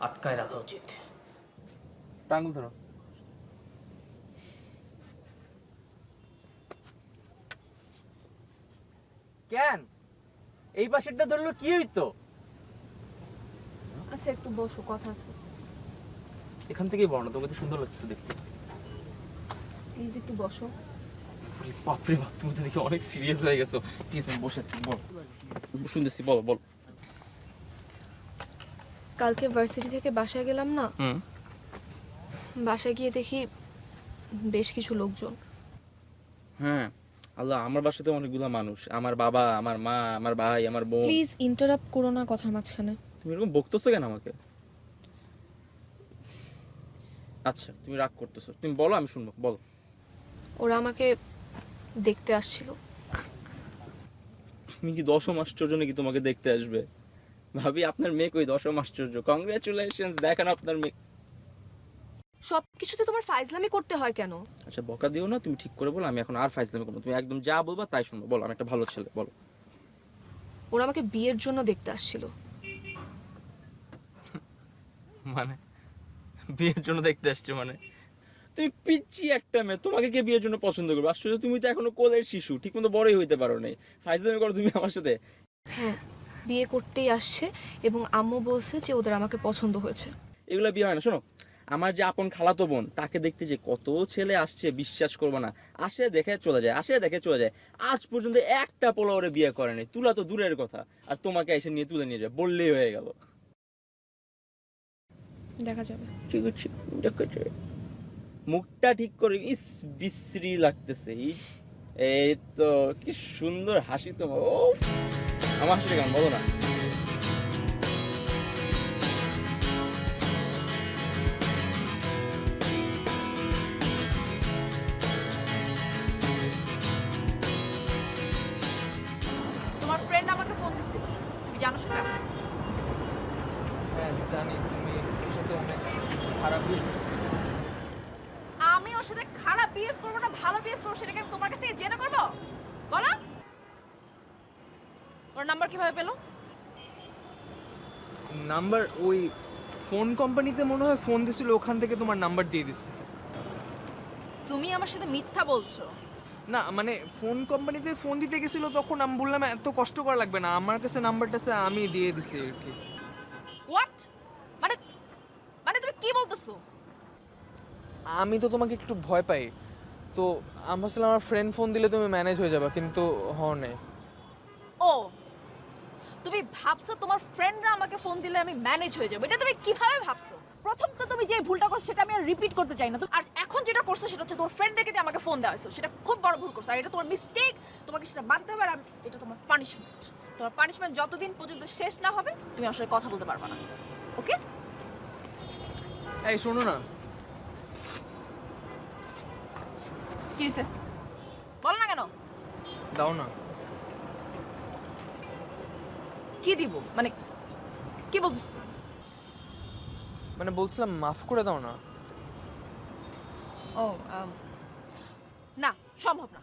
আটকায় রাখা উচিত। টাঙ্গুল ধরো। কেন এই পাশেরটা ধরলো কি হইতো? আচ্ছা একটু বসো, কথা আছে। এখান থেকেই বলো না, তোমাকে তো সুন্দর লাগছে দেখতে। প্লিজ একটু বসো। বাপরে বাপ, তুমি তো দেখি অনেক সিরিয়াস হয়ে গেছো। ঠিক আছে বসেছি, বল শুনতেছি, বল বল। কালকে ভার্সিটি থেকে বাসায় গেলাম না, হুম, বাসায় গিয়ে দেখি বেশ কিছু লোকজন। হ্যাঁ আল্লাহ, আমার বাসাতে অনেকগুলো মানুষ, আমার বাবা, আমার মা, আমার ভাই, আমার বোন। প্লিজ ইন্টারাপ্ট করো না কথার মাঝখানে। তুমি এরকম বকতেছো কেন আমাকে? আচ্ছা তুমি রাগ করতেছো, তুমি বলো আমি শুনবো, বলো। ওরা আমাকে দেখতে আসছিল। তুমি কি 10ম আশ্চর্য নাকি তোমাকে দেখতে আসবে? ভাবি আপনার মেয়ে কই 10ম আশ্চর্য? কংগ্রাচুলেশনস, দেখেন আপনার মেয়ে। সব কিছুতে তোমার ফাইজলামি করতে হয় কেন? আচ্ছা বকা দিও না, তুমি ঠিক করে বলো, আমি এখন আর ফাইজলামি করবো না। তুমি একদম যা বলবা তাই শুনবো, বলো। আমি একটা ভালো ছেলে, বলো। ওরা আমাকে বিয়ের জন্য দেখতে আসছিল। মানে বিয়ের জন্য দেখতে আসছে মানে? তুমি পিচ্ছি একটা মেয়ে, তোমাকে কে বিয়ের জন্য পছন্দ করবে? আশ্চর্য, তুমি তো এখনো কোলের শিশু, ঠিক মতো বড়ই হইতে পারো নাই। ফাইজলামি করো তুমি আমার সাথে? হ্যাঁ বিয়ে করতেই আসছে, এবং আম্মু বলছে যে ওদের আমাকে পছন্দ হয়েছে। এগুলা বিয়ে হয় না। শোনো, আমার যে আপন খালাতো বোন, তাকে দেখতে যে কত ছেলে আসছে বিশ্বাস করবো না। আসে দেখে চলে যায়, আসে দেখে চলে যায়। আজ পর্যন্ত একটা পোলা ওরে বিয়ে করেনি। তুলা তো দূরের কথা, আর তোমাকে এসে নিয়ে তুলে নিয়ে যায়, বললেই হয়ে গেল। দেখা যাবে। ঠিক আছে, দেখেছে মুখটা ঠিক করে। ইস বিশ্রী লাগতেছে। এই তো কি সুন্দর হাসি তোমার। ও আমার হাসি গান বলো না। তোমার ফ্রেন্ড আমাকে ফোন দিছিল, তুমি জানো সেটা? হ্যাঁ জানি, তুমি ওর সাথে অনেক খারাপ বিহেভ করছো। আমি ওর সাথে খারাপ বিহেভ করবো না ভালো বিহেভ করবো সেটাকে আমি তোমার কাছ থেকে জেনে করবো? বলো। ওর নাম্বার কিভাবে পেলো? নাম্বার ওই ফোন কোম্পানিতে মনে হয় ফোন দিছিল, ওখান থেকে তোমার নাম্বার দিয়ে দিছে। তুমি আমার সাথে মিথ্যা বলছো। না মানে ফোন কোম্পানিতে ফোন দিতে গেছিল, তখন আমি বললাম এত কষ্ট করা লাগবে না, আমার কাছে নাম্বারটা আছে, আমি দিয়ে দিছি আর কি। হোয়াট? মানে মানে তুমি কি বলতেছো? আমি তো তোমাকে একটু ভয় পাই, তো আমি ভাবছিলাম আমার ফ্রেন্ড ফোন দিলে তুমি ম্যানেজ হয়ে যাবে, কিন্তু হনে। ও, তুমি ভাবছো তোমার ফ্রেন্ডরা আমাকে ফোন দিলে আমি ম্যানেজ হয়ে যাবো? এটা তুমি কিভাবে ভাবছো? প্রথম তো তুমি যে ভুলটা করছো সেটা আমি আর রিপিট করতে চাই না। আর এখন যেটা করছো সেটা হচ্ছে তোমার ফ্রেন্ডদেরকে দিয়ে আমাকে ফোন দেওয়া হয়েছে, সেটা খুব বড় ভুল করছো। আর এটা তোমার মিস্টেক, তোমাকে সেটা মানতে হবে। আর এটা তোমার পানিশমেন্ট। তোমার পানিশমেন্ট যতদিন পর্যন্ত শেষ না হবে তুমি আমার সাথে কথা বলতে পারবে না, ওকে? এই শোনো না, কি হয়েছে বলো না কেন? দাও না। কি দিব মানে? কি বলছিস? মানে বলছিলাম মাফ করে দাও না। ও না, সম্ভব না।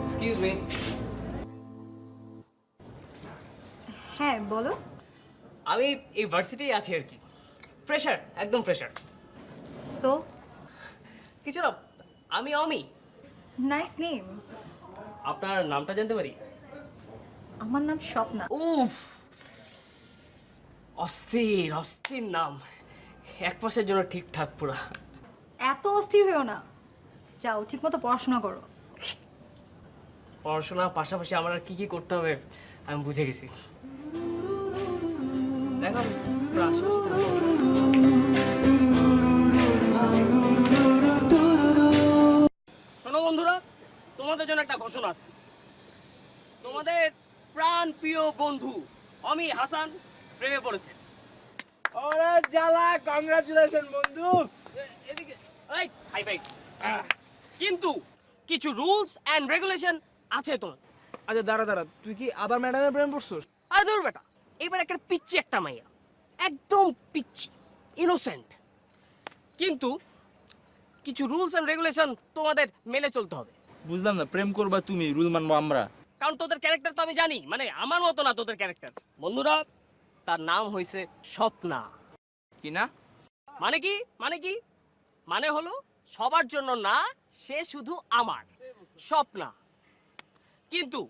Excuse me. হ্যাঁ বলো। আমি এই ভার্সিটি আছি আর কি, ফ্রেশার, একদম ফ্রেশার। সো কিছু না, আমি অমি। Nice name. আপনার নামটা জানতে পারি? আমার নাম স্বপ্না। উফ, অস্থির অস্থির নাম, এক মাসের জন্য ঠিকঠাক পুরা। এত অস্থির হয়েও না, যাও ঠিকমতো পড়াশোনা করো। পড়াশোনার পাশাপাশি আমার আর কি কি করতে হবে আমি বুঝে গেছি। দেখো পুরো আশেপাশে শোনো বন্ধুরা, তোমাদের জন্য একটা ঘোষণা আছে। তোমাদের প্রাণ প্রিয় বন্ধু অমি হাসান প্রেমে পড়েছে। ওরে জ্বালা, কংগ্রাচুলেশন বন্ধু। এদিকে এই হাই ফাই। কিন্তু কিছু রুলস এন্ড রেগুলেশন আছে তোমার। আচ্ছা দাঁড়া দাঁড়া, তুই কি আবার ম্যাডামের প্রেম পড়ছস? আরে দূর বেটা, এবার একটা পিচ্চি একটা মাইয়া, একদম পিচ্চি, ইনোসেন্ট। কিন্তু কিছু রুলস এন্ড রেগুলেশন তোমাদের মেনে চলতে হবে। বুঝলাম না, প্রেম করবা তুমি, রুল মানবো আমরা? কারণ তোদের ক্যারেক্টার তো আমি জানি, মানে আমার মতো না তোদের ক্যারেক্টার। বন্ধুরা, তার নাম হয়েছে স্বপ্না। কি না? মানে কি? মানে কি? মানে হলো সবার জন্য না, সে শুধু আমার স্বপ্না। কিন্তু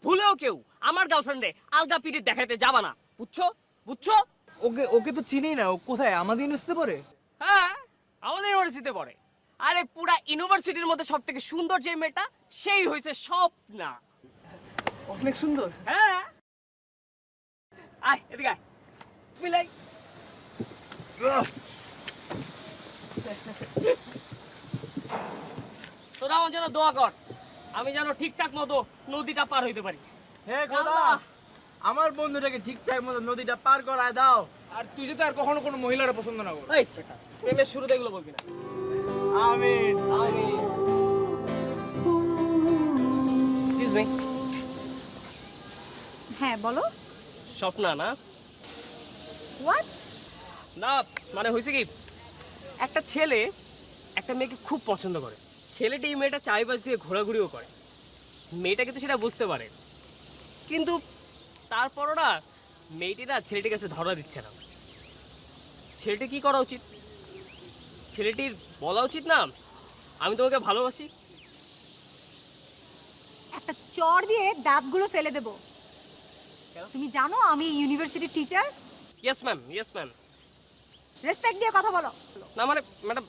ভুলেও কেউ আমার গার্লফ্রেন্ডে আলগা পিরিত দেখাইতে যাবা না, বুঝছো? বুঝছো? ওকে ওকে তো চিনি না, ও কোথায়? আমাদের ইউনিভার্সিটিতে পড়ে? হ্যাঁ, আমাদের ইউনিভার্সিটিতে পড়ে। আরে পুরা ইউনিভার্সিটির মধ্যে সব থেকে সুন্দর যে মেয়েটা, সেই হয়েছে স্বপ্না। অনেক সুন্দর। হ্যাঁ, আয় এদিকে আয়, মিলাই। তোরা আমার জন্য দোয়া কর, আমি যেন ঠিকঠাক মতো নদীটা পার হইতে পারি। হে খোদা, আমার বন্ধুটাকে ঠিকঠাক মতো নদীটা পার করায় দাও। আর তুই যদি আর কখনো কোনো মহিলার পছন্দ না করিস। এই প্রেমের শুরুতে এগুলো বলবি না। আমিন। Excuse me. হ্যাঁ বলো। স্বপ্না না? হোয়াট? না মানে হয়েছে কি, একটা ছেলে একটা মেয়েকে খুব পছন্দ করে। ছেলেটি এই মেয়েটা চারিপাশ দিয়ে ঘোরাঘুরিও করে। মেয়েটা কিন্তু সেটা বুঝতে পারে, কিন্তু তারপরও না মেয়েটি না ছেলেটির কাছে ধরা দিচ্ছে না। ছেলেটি কি করা উচিত? ছেলেটির বলা উচিত না আমি তোমাকে ভালোবাসি? একটা চড় দিয়ে দাঁতগুলো ফেলে দেবো। তুমি জানো আমি ইউনিভার্সিটির teacher. Yes ma'am, yes ma'am. Respect দিয়ে কথা বলো। না মানে ম্যাডাম,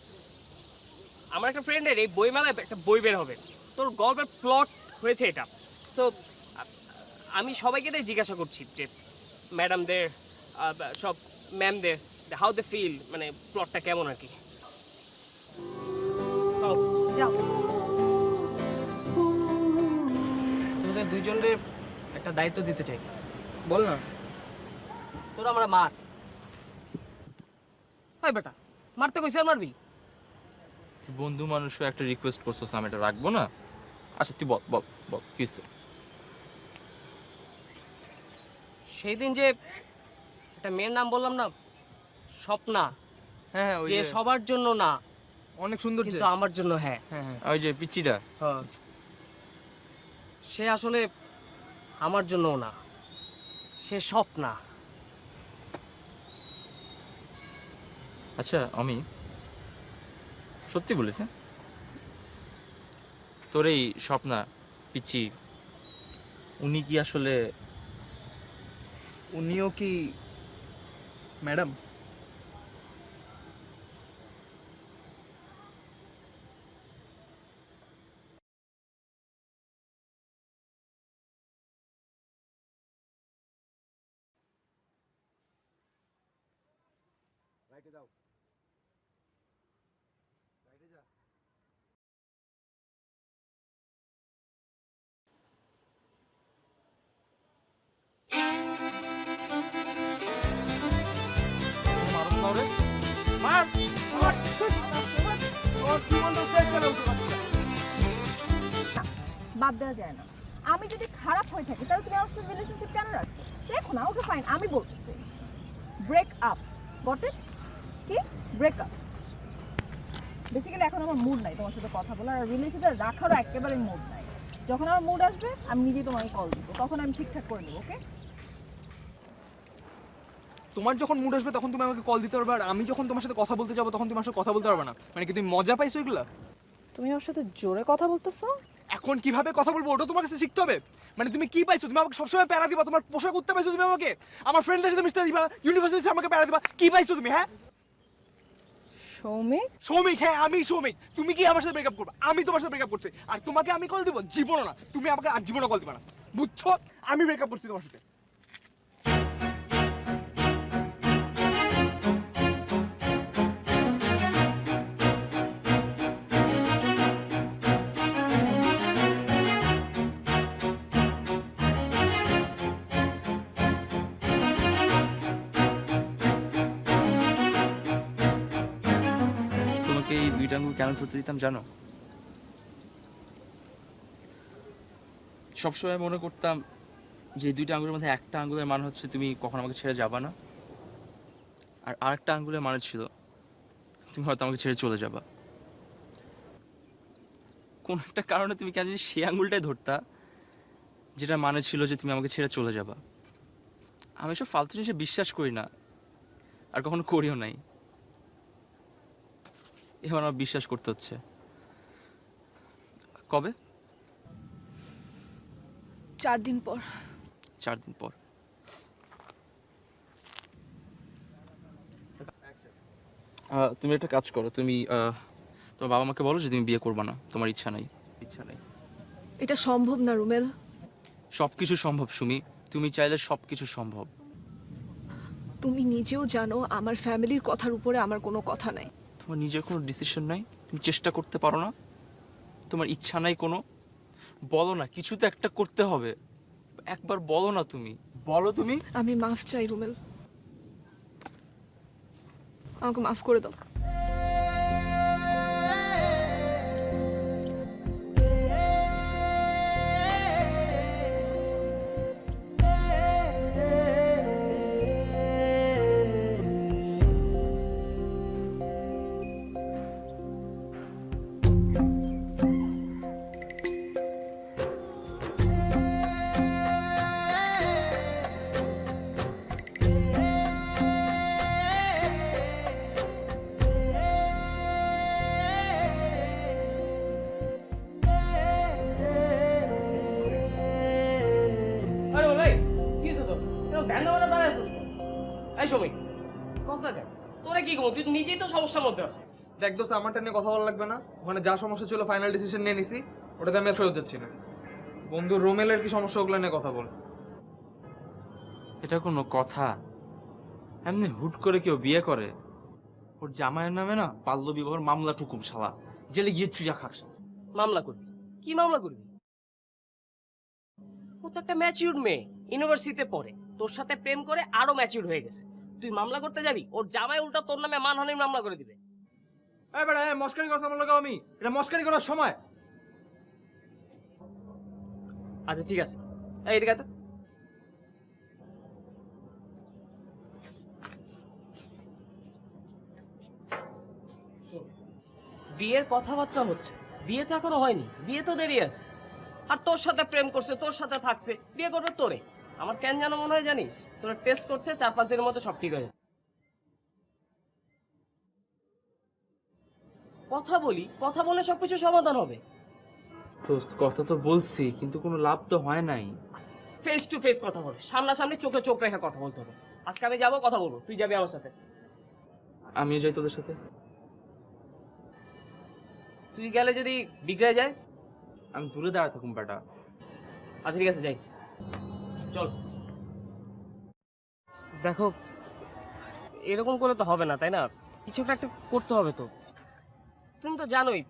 আমার একটা ফ্রেন্ডের এই বইমেলায় একটা বই বের হবে, তোর গল্পের প্লট হয়েছে এটা। সো আমি সবাইকে তাই জিজ্ঞাসা করছি যে ম্যাডামদের, সব ম্যামদের, হাউ দে ফিল, মানে প্লটটা কেমন আর কি। যাও। তোমাদের দুইজনের একটা দায়িত্ব দিতে চাই। বল না। তোরা আমরা মার। হাই বেটা, মারতে কইছি আর মারবি? তুই বন্ধু মানুষও একটা রিকোয়েস্ট করছিস, আমি এটা রাখবো না? আচ্ছা তুই বল বল বল কি হইছে? সেই দিন যে একটা মেয়ের নাম বললাম না, স্বপ্না, হ্যাঁ ওই যে যে সবার জন্য না অনেক সুন্দর, কিন্তু আমার জন্য হ্যাঁ, হ্যাঁ হ্যাঁ ওই যে পিচ্চিটা। হ্যাঁ। সে আসলে আমার জন্যও না, সে স্বপ্না। আচ্ছা আমি সত্যি বলেছি, তোর এই স্বপ্না পিচ্চি উনি কি আসলে? উনিও কি ম্যাডাম? মারস না ওরে, মার মার। বাদ দেওয়া যায় না। আমি যদি খারাপ হয়ে থাকি তাহলে তুমি আমার সাথে রিলেশনশিপ কেন রাখছো? দেখো না, ওকে ফাইন, আমি বলতেছি ব্রেক আপ। Got it? কি ব্রেক আপ? বেসিক্যালি এখন আমার মুড নাই তোমার সাথে কথা বলার, আর রিলেশনটা রাখারও একেবারে মুড নাই। যখন আমার মুড আসবে আমি নিজেই তোমাকে কল দিব, তখন আমি ঠিকঠাক করে নেবো। ওকে? তোমার যখন মুড আসবে তখন তুমি আমাকে কল দিতে পারবে, আর আমি যখন তোমার সাথে কথা বলতে যাবো তখন তোমার সাথে কথা বলতে পারবে না। মানে কি তুমি মজা পাইছো এগুলা? তুমি ওর সাথে জোরে কথা বলতেছো? এখন কিভাবে কথা বলবো ওটা তোমার কাছে শিখতে হবে। মানে তুমি কি পাইছো? তুমি আমাকে সবসময় প্যারা দিবা, তোমার পোশাক উঠতে পাইছো তুমি আমাকে, আমার ফ্রেন্ডদের সাথে মিশতে দিবা, ইউনিভার্সিটিতে আমাকে প্যারা দিবা, কি পাইছো তুমি? হ্যাঁ সৌমিক? সৌমিক? হ্যাঁ আমি সৌমিক। তুমি কি আমার সাথে ব্রেকআপ করবে? আমি তোমার সাথে ব্রেকআপ করছি, আর তোমাকে আমি কল দিব? জীবনও না, তুমি আমাকে আর জীবনও কল দিবা না, বুঝছো? আমি ব্রেকআপ করছি তোমার সাথে। তোমাকে এই দুইটা আঙ্গুল কেন ধরতে দিতাম জানো? সবসময় মনে করতাম যে এই দুইটা আঙ্গুলের মধ্যে একটা আঙ্গুলের মানে হচ্ছে তুমি কখন আমাকে ছেড়ে যাবা না, আর আরেকটা আঙ্গুলের মানে ছিল তুমি হয়তো আমাকে ছেড়ে চলে যাবা। কোন একটা কারণে তুমি কেন জানি সেই আঙ্গুলটাই ধরতা যেটা মানে ছিল যে তুমি আমাকে ছেড়ে চলে যাবা। আমি সব ফালতু জিনিসে বিশ্বাস করি না, আর কখনো করিও নাই। এবার আমার বিশ্বাস করতে হচ্ছে। কবে? 4 দিন পর। 4 দিন পর? তুমি একটা কাজ করো, তুমি তোমার বাবা মাকে বলো যে তুমি বিয়ে করবে না, তোমার ইচ্ছা নাই। এটা সম্ভব না রুমেল। সবকিছু সম্ভব সুমি, তুমি চাইলে সবকিছু সম্ভব। তুমি নিজেও জানো আমার ফ্যামিলির কথার উপরে আমার কোনো কথা নাই। তোমার নিজের কোনো ডিসিশন নাই? তুমি চেষ্টা করতে পারো না? তোমার ইচ্ছা নাই কোনো? বলো না, কিছু তো একটা করতে হবে। একবার বলো না, তুমি বলো। তুমি আমি মাফ চাই রুমেল, আমাকে মাফ করে দাও। আরে ভাই কি হইছে তোর? তুই ভ্যান নামাটা দাঁড়ায় আছিস কেন? এই সৌমিক, কথা দেখ, তোরা কি করবো? তুই তো নিজেই তো সমস্যার মধ্যে আছিস। দেখ দোস্ত, আমারটা নিয়ে কথা বলা লাগবে না। ওখানে যা সমস্যা ছিল ফাইনাল ডিসিশন নিয়ে নিছি, ওটাতে আমি আর ফেরত যাচ্ছি না। বন্ধু রোমেলের কি সমস্যা ওগুলো নিয়ে কথা বল। এটা কোনো কথা? এমনি হুট করে কেউ বিয়ে করে? ওর জামাইয়ের নামে না বাল্য বিবাহের মামলা ঠুকুম শালা, জেলে গিয়ে চুজা খাস। মামলা করবি? কি মামলা করবি? ও তো একটা ম্যাচিউর মেয়ে, ইউনিভার্সিটিতে পড়ে, তোর সাথে প্রেম করে আরো ম্যাচিউর হয়ে গেছে। তুই মামলা করতে যাবি, ওর জামাই উল্টা তোর নামে মানহানির মামলা করে দিবে। এই বেটা, এই মস্কারি করছ আমার লগে আমি? এটা মস্কারি করার সময়? আচ্ছা ঠিক আছে, এই এদিকে আয় তো। বিয়ের কথাবার্তা হচ্ছে, বিয়ে তো এখনো হয়নি, বিয়ে তো দেরি আছে। আর তোর সাথে প্রেম করছে, তোর সাথে থাকছে, বিয়ে করবে তোরে। আমার কেন যেন মনে হয় জানিস, তোরা টেস্ট করছে, 4-5 দিনের মধ্যে সব ঠিক হয়ে যাবে। কথা বলি, কথা বলে সবকিছু সমাধান হবে। দোস্ত কথা তো বলছি, কিন্তু কোনো লাভ তো হয় নাই। ফেস টু ফেস কথা বলে, সামনাসামনি চোখে চোখ রেখে কথা বলতে হবে। আজকে আমি যাবো, কথা বলবো, তুই যাবি আমার সাথে। আমিও যাই তোদের সাথে। তুই গেলে যদি বিগড়ে যায়? আমি দূরে দাঁড়ায় থাকুম বেটা। আচ্ছা ঠিক আছে, যাইস, চল। দেখো, এরকম করে তো হবে না, তাই না? কিছু একটা করতে হবে তো। তুমি তো জানোই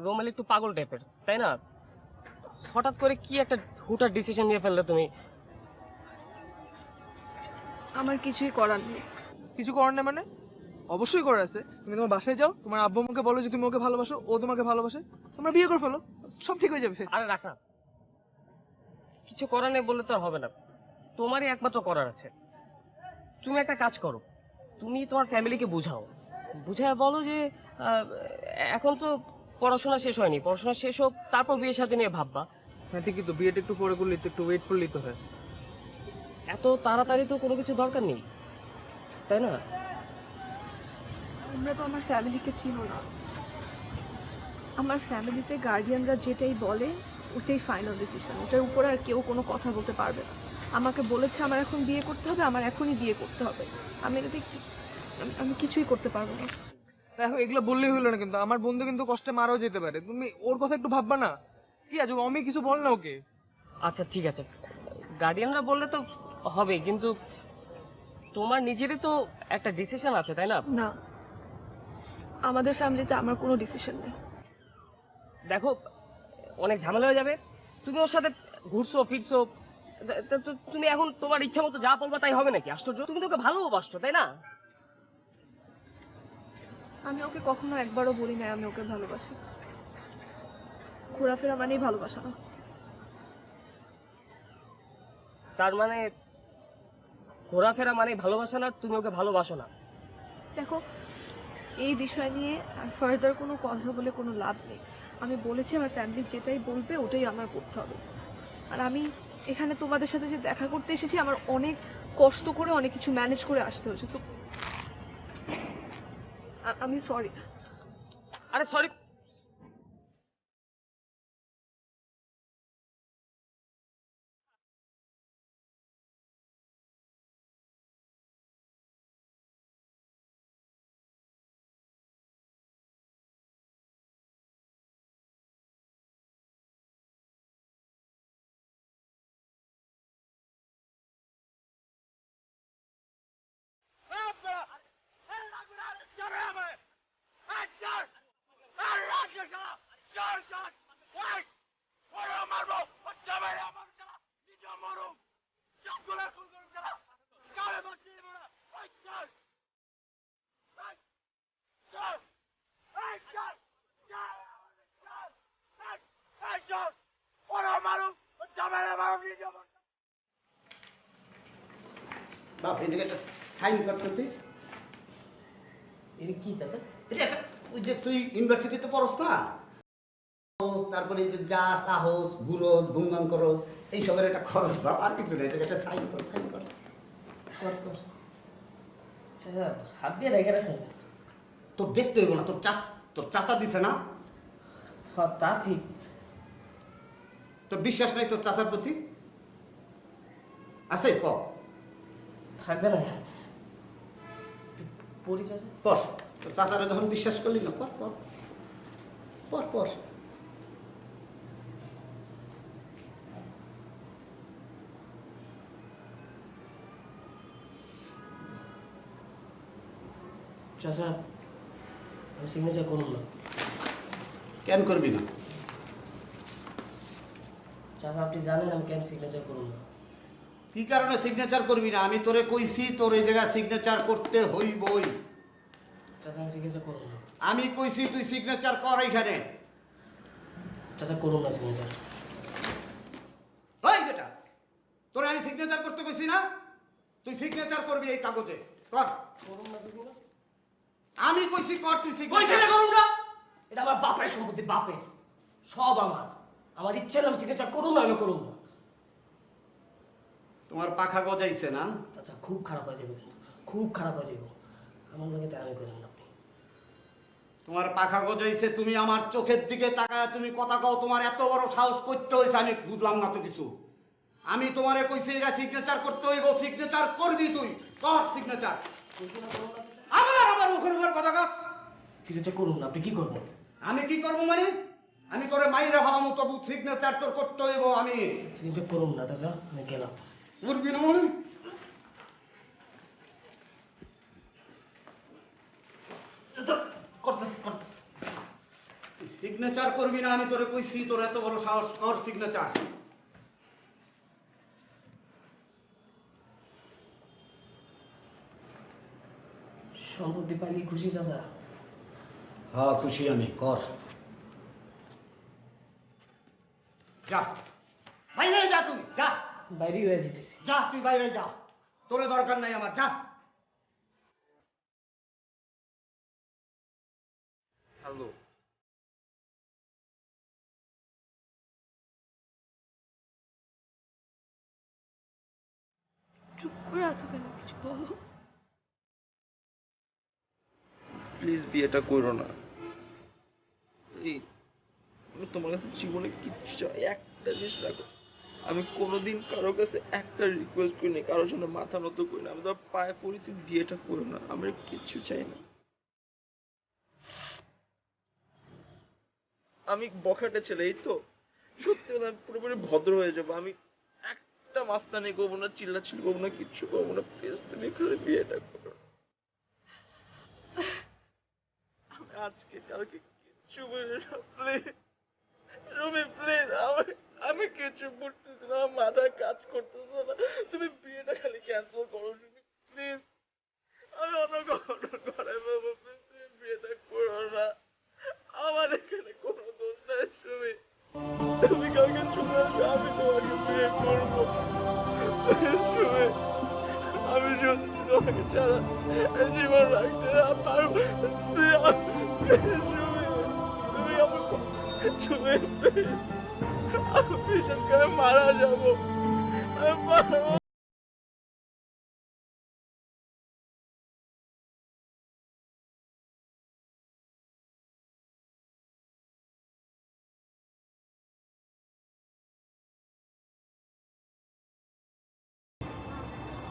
রোমেল একটু পাগল টাইপের, তাই না? হঠাৎ করে কি একটা হুটার ডিসিশন নিয়ে ফেললে তুমি। আমার কিছুই করার নেই। কিছু করার নেই মানে? অবশ্যই করার আছে। তুমি তোমার বাসায় যাও, তোমার আব্বু আমাকে বলো যে তুমি ওকে ভালোবাসো, ও তোমাকে ভালোবাসে, তোমরা বিয়ে করে ফেলো, সব ঠিক হয়ে যাবে। আরে রাখ না, কিছু করার নেই বললে তো আর হবে না। তোমারই একমাত্র করার আছে। তুমি একটা কাজ করো, তুমি তোমার ফ্যামিলিকে বুঝাও, বুঝায় বলো যে এখন তো পড়াশোনা শেষ হয়নি, পড়াশোনা শেষ হোক, তারপর বিয়ে শাদী নিয়ে ভাববা। হ্যাঁ ঠিকই তো, বিয়েটা একটু পরে করলে তো, একটু ওয়েট করলেই তো হয়। এত তাড়াতাড়ি তো কোনো কিছু দরকার নেই, তাই না? তোমরা তো আমার ফ্যামিলিকে চিনো না। আমার ফ্যামিলিতে গার্ডিয়ানরা যেটাই বলে ওটাই ফাইনাল ডিসিশন, ওটার উপরে আর কেউ কোনো কথা বলতে পারবে না। আমাকে বলেছে আমার এখন বিয়ে করতে হবে, আমার এখনই বিয়ে করতে হবে। আমি এটাতে আমি কিছুই করতে পারবো না। দেখো এগুলো বললেই হলো না, কিন্তু আমার বন্ধু কিন্তু কষ্টে মারাও যেতে পারে, তুমি ওর কথা একটু ভাববা না? কি আছে, আমি কিছু বল না ওকে। আচ্ছা ঠিক আছে, গার্ডিয়ানরা বললে তো হবে, কিন্তু তোমার নিজেরই তো একটা ডিসিশন আছে, তাই না? না, আমাদের ফ্যামিলিতে আমার কোনো ডিসিশন নেই। দেখো, অনেক ঝামেলা হয়ে যাবে। তুমি ওর সাথে ঘুরছো ফিরছো, তুমি এখন তোমার ইচ্ছা মতো যা বলবা তাই হবে নাকি? আশ্চর্য, তুমি তো ওকে ভালোবাসছো, তাই না? আমি ওকে কখনো একবারও বলি না আমি ওকে ভালোবাসি। ঘোরাফেরা মানেই ভালোবাসা না। তার মানে ঘোরাফেরা মানে ভালোবাসা না, তুমি ওকে ভালোবাসো না? দেখো, এই বিষয় নিয়ে আর ফার্দার কোনো কথা বলে কোনো লাভ নেই। আমি বলেছি আমার ফ্যামিলি যেটাই বলবে ওটাই আমার করতে হবে। আর আমি এখানে তোমাদের সাথে যে দেখা করতে এসেছি, আমার অনেক কষ্ট করে অনেক কিছু ম্যানেজ করে আসতে হয়েছে। তো আমি সরি। আরে সরি, বাপ এদিকে একটা সাইন করতে তুই। এটা কি চাচা? এটা একটা, ওই যে তুই ইউনিভার্সিটিতে পড়স না, তারপরে যে যা সাহস গুরস গুনগান করস এইসবের একটা খরচ বাপ, আর কিছু নেই। একটা সাইন কর, সাইন কর, কর কর। চাচা হাত দিয়ে রেখে রাখছেন। তোর দেখতে হইব না, তোর চাচা দিছে না? তা ঠিক। তোর বিশ্বাস নাই তোর চাচার প্রতি? আছে ক থাকবে না পরিচয়? পর, তোর চাচারে যখন বিশ্বাস করলি না, পর পর পর পর। চাচা আমি সিগনেচার করুন না। কেন করবি না? চাচা আপনি জানেন আমি কেন সিগনেচার করুন না? কি কারণে সিগনেচার করবি না? আমি তোরে কইছি তোর এই জায়গায় সিগনেচার করতে হইবই। চাচা আমি সিগনেচার করুন না। আমি কইছি তুই সিগনেচার কর এইখানে। চাচা করুন না সিগনেচার। ওই বেটা, তোরে আমি সিগনেচার করতে কইছি না? তুই সিগনেচার করবি এই কাগজে, কর। করুন না কিছু না। আমি কইছি কর, তুই কইছে সিগনেচার না করুন না। এটা আমার বাপের সম্পত্তি, বাপের, সব আমার। আমার ইচ্ছে হলে আমি সিগনেচার করুন না, আমি করুন না। তোমার পাখা গজাইছে না? চাচা খুব খারাপ হয়ে যাবে, কিন্তু খুব খারাপ হয়ে যাবে। আমার লোকে তেরামি করেন না আপনি। তোমার পাখা গজাইছে, তুমি আমার চোখের দিকে তাকায় তুমি কথা কও, তোমার এত বড় সাহস করতে হইছে, আমি বুঝলাম না তো কিছু। আমি তোমারে কইছি এটা সিগনেচার করতে হইব, সিগনেচার করবি তুই, কর সিগনেচার। আবার মুখের কথা কস। সিগনেচার করুন না, আপনি কি করবেন? আমি কি করবো মানে? আমি তোরে মাইরা ভাবো তবু সিগনেচার তোর করতে হইব। আমি সিগনেচার করুন না চাচা, আমি গেলাম। করবি না মানে? করতেছি করতেছি। সিগনেচার করবি না, আমি তোরে কইছি, তোর এত বড় সাহস, কর সিগনেচার। সম্পত্তি পাইলে খুশি চাচা? হ্যাঁ খুশি আমি, কর। যা বাইরে যা, তুই যা, বাইরে হয়ে যেতেছি। যা তুই বাইরে যা, তোরে দরকার নাই আমার, যা। হ্যালো, চুপ করে আছো কেন, কিছু বলো। প্লিজ বিয়েটা করো না, প্লিজ। আমি তোমার কাছে জীবনে কিচ্ছু চাই, একটা জিনিস রাখো। আমি কোনোদিন কারোর কাছে একটা রিকোয়েস্ট করিনি, কারোর জন্য মাথা নত করি না। আমি তো পায়ে পড়ি, তুমি বিয়েটা করো না, আমি কিচ্ছু চাই না। আমি বখাটে ছেলে, এই তো সত্যি কথা, আমি পুরোপুরি ভদ্র হয়ে যাবো। আমি একটা মাস্তানি করবো না, চিল্লাচিল্লি করবো না, কিচ্ছু করবো না। প্লিজ তুমি খালি বিয়েটা করো। আমি আজকে কালকে কিচ্ছু বুঝি না, প্লিজ রুমি, প্লিজ। আমি কিছু বুঝতেছি না, আমার মাথায় কাজ করতেছে না। তুমি বিয়েটা খালি ক্যান্সেল করো রুমি, প্লিজ। আমি অন্য কখনো করাই পাবো, প্লিজ তুমি বিয়েটা করো না। আমার এখানে কোনো দোষ নাই রুমি। তুমি কাউকে চলে আসো, আমি তোমাকে বিয়ে করবো রুমি। আমি সত্যি তোমাকে ছাড়া জীবন রাখতে পারবো। তুমি আমার আমি ভীষণ করে মারা যাবো।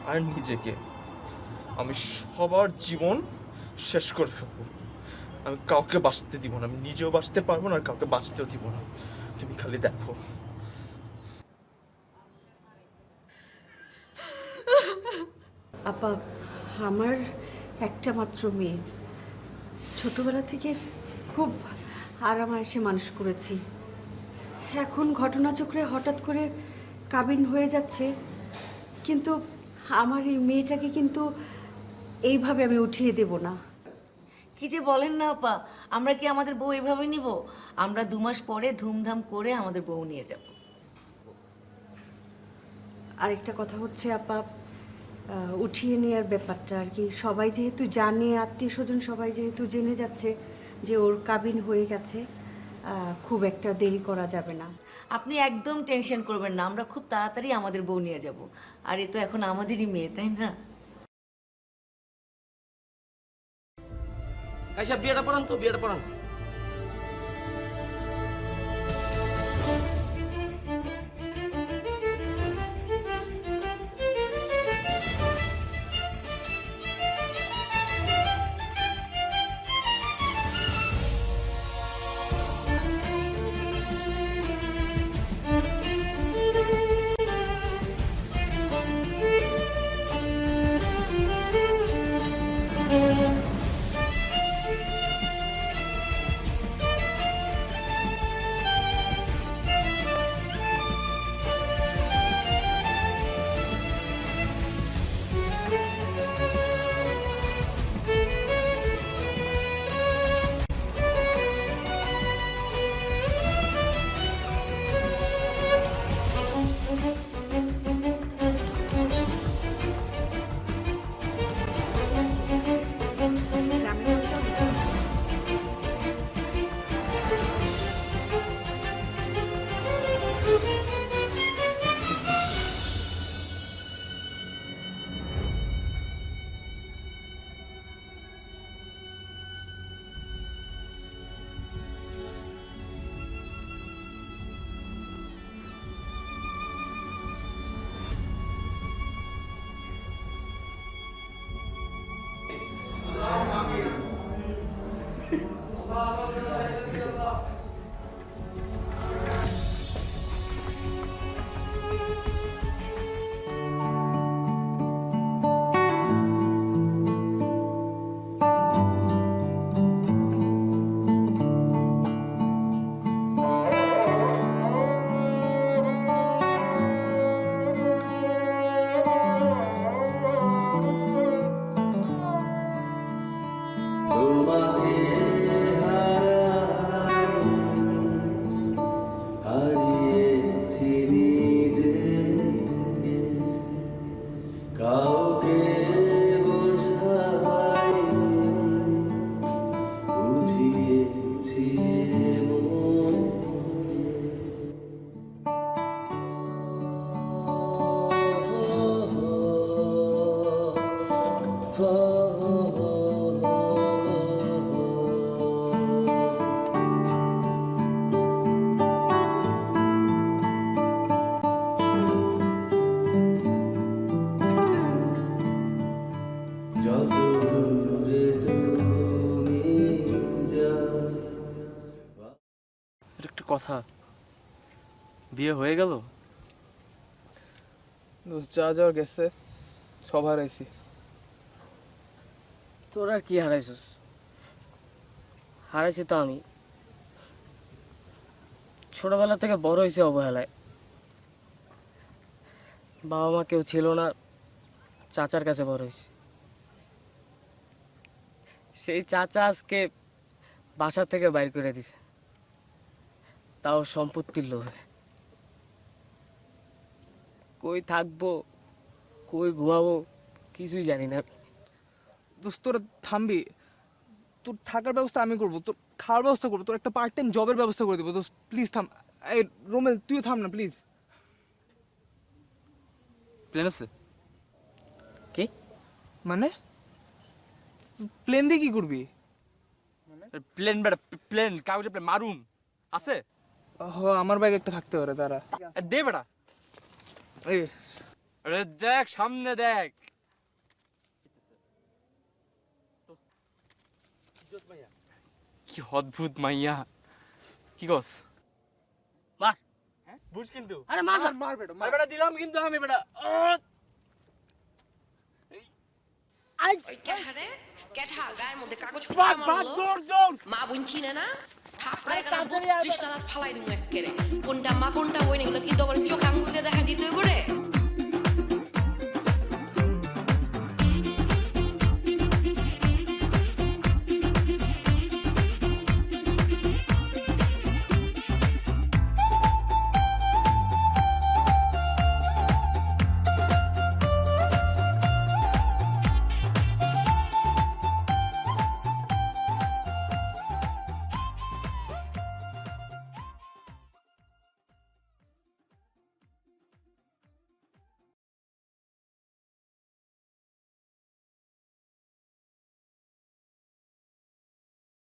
আর নিজেকে আমি সবার জীবন শেষ করে ফেলবো। আমি কাউকে বাঁচতে দিব না, আমি নিজেও বাঁচতে পারবো না, আর কাউকে বাঁচতেও দিব না। তুমি খালি দেখো। আপা, আমার একটা মাত্র মেয়ে, ছোটবেলা থেকে খুব আরামায়েশে মানুষ করেছি। এখন ঘটনাচক্রে হঠাৎ করে কাবিন হয়ে যাচ্ছে, কিন্তু আমার এই মেয়েটাকে কিন্তু এইভাবে আমি উঠিয়ে দেব না। কি যে বলেন না আপা, আমরা কি আমাদের বউ এভাবে নিব? আমরা 2 মাস পরে ধুমধাম করে আমাদের বউ নিয়ে যাব। আরেকটা কথা হচ্ছে আপা, উঠিয়ে নেওয়ার ব্যাপারটা আর কি, সবাই যেহেতু জানে, আত্মীয় স্বজন সবাই যেহেতু জেনে যাচ্ছে যে ওর কাবিন হয়ে গেছে, খুব একটা দেরি করা যাবে না। আপনি একদম টেনশন করবেন না, আমরা খুব তাড়াতাড়ি আমাদের বউ নিয়ে যাব। আর এ তো এখন আমাদেরই মেয়ে, তাই না? আচ্ছা বিয়েটা পড়ান তো, বিয়েটা পড়ান। তোমাকে হারিয়েছি নিজেকে, কাউকে বোঝাইনি, বুঝিয়েছি যত দূরে তুমি যাও। এটা একটা কথা, বিয়ে হয়ে গেল? দোস্ত যা যাওয়ার গেছে সব হারাইছি। তোর আর কি হারাইছিস? হারাইছি তো আমি। ছোটবেলা থেকে বড় হয়েছে অবহেলায়। বাবা মা কেউ ছিল না, চাচার কাছে বড় হয়েছি। সেই চাচা আজকে বাসা থেকে বাইর করে দিছে, তাও সম্পত্তির লোভে। কই থাকবো, কই ঘুমাবো কিছুই জানি না। দোস্ত তোরা থামবি, তোর থাকার ব্যবস্থা আমি করবো, তোর খাওয়ার ব্যবস্থা করবো, তোর একটা পার্ট টাইম জবের ব্যবস্থা করে দেবো। দোস্ত প্লিজ থাম। এই রোমেল তুইও থাম না প্লিজ। প্লেন আছে? কি মানে প্লেন দিয়ে কি করবি? প্লেন বেটা, প্লেন কাগজে প্লেন মারুন আছে? আমার ব্যাগ একটা থাকতে পারে, তারা দে বেটা। এই আরে দেখ সামনে দেখ। কি অদ্ভুত মাইয়া। কি কস? মার। বুঝ কিন্তু। আরে মার না। মার বেটা, মার বেটা, দিলাম কিন্তু আমি বেটা। ওই ক্যাঠারে ক্যাঠা গায়ের মধ্যে কাগজ ফেলে মারলো। মা বোন চিনে না, থাপড়ায় কারণ 32 টাকা ফালাই দিমু এক্কেরে। কোনটা মা কোনটা বোন এগুলো কি তো করে চোখে আঙ্গুল দিয়ে দেখা দিতে হইব রে।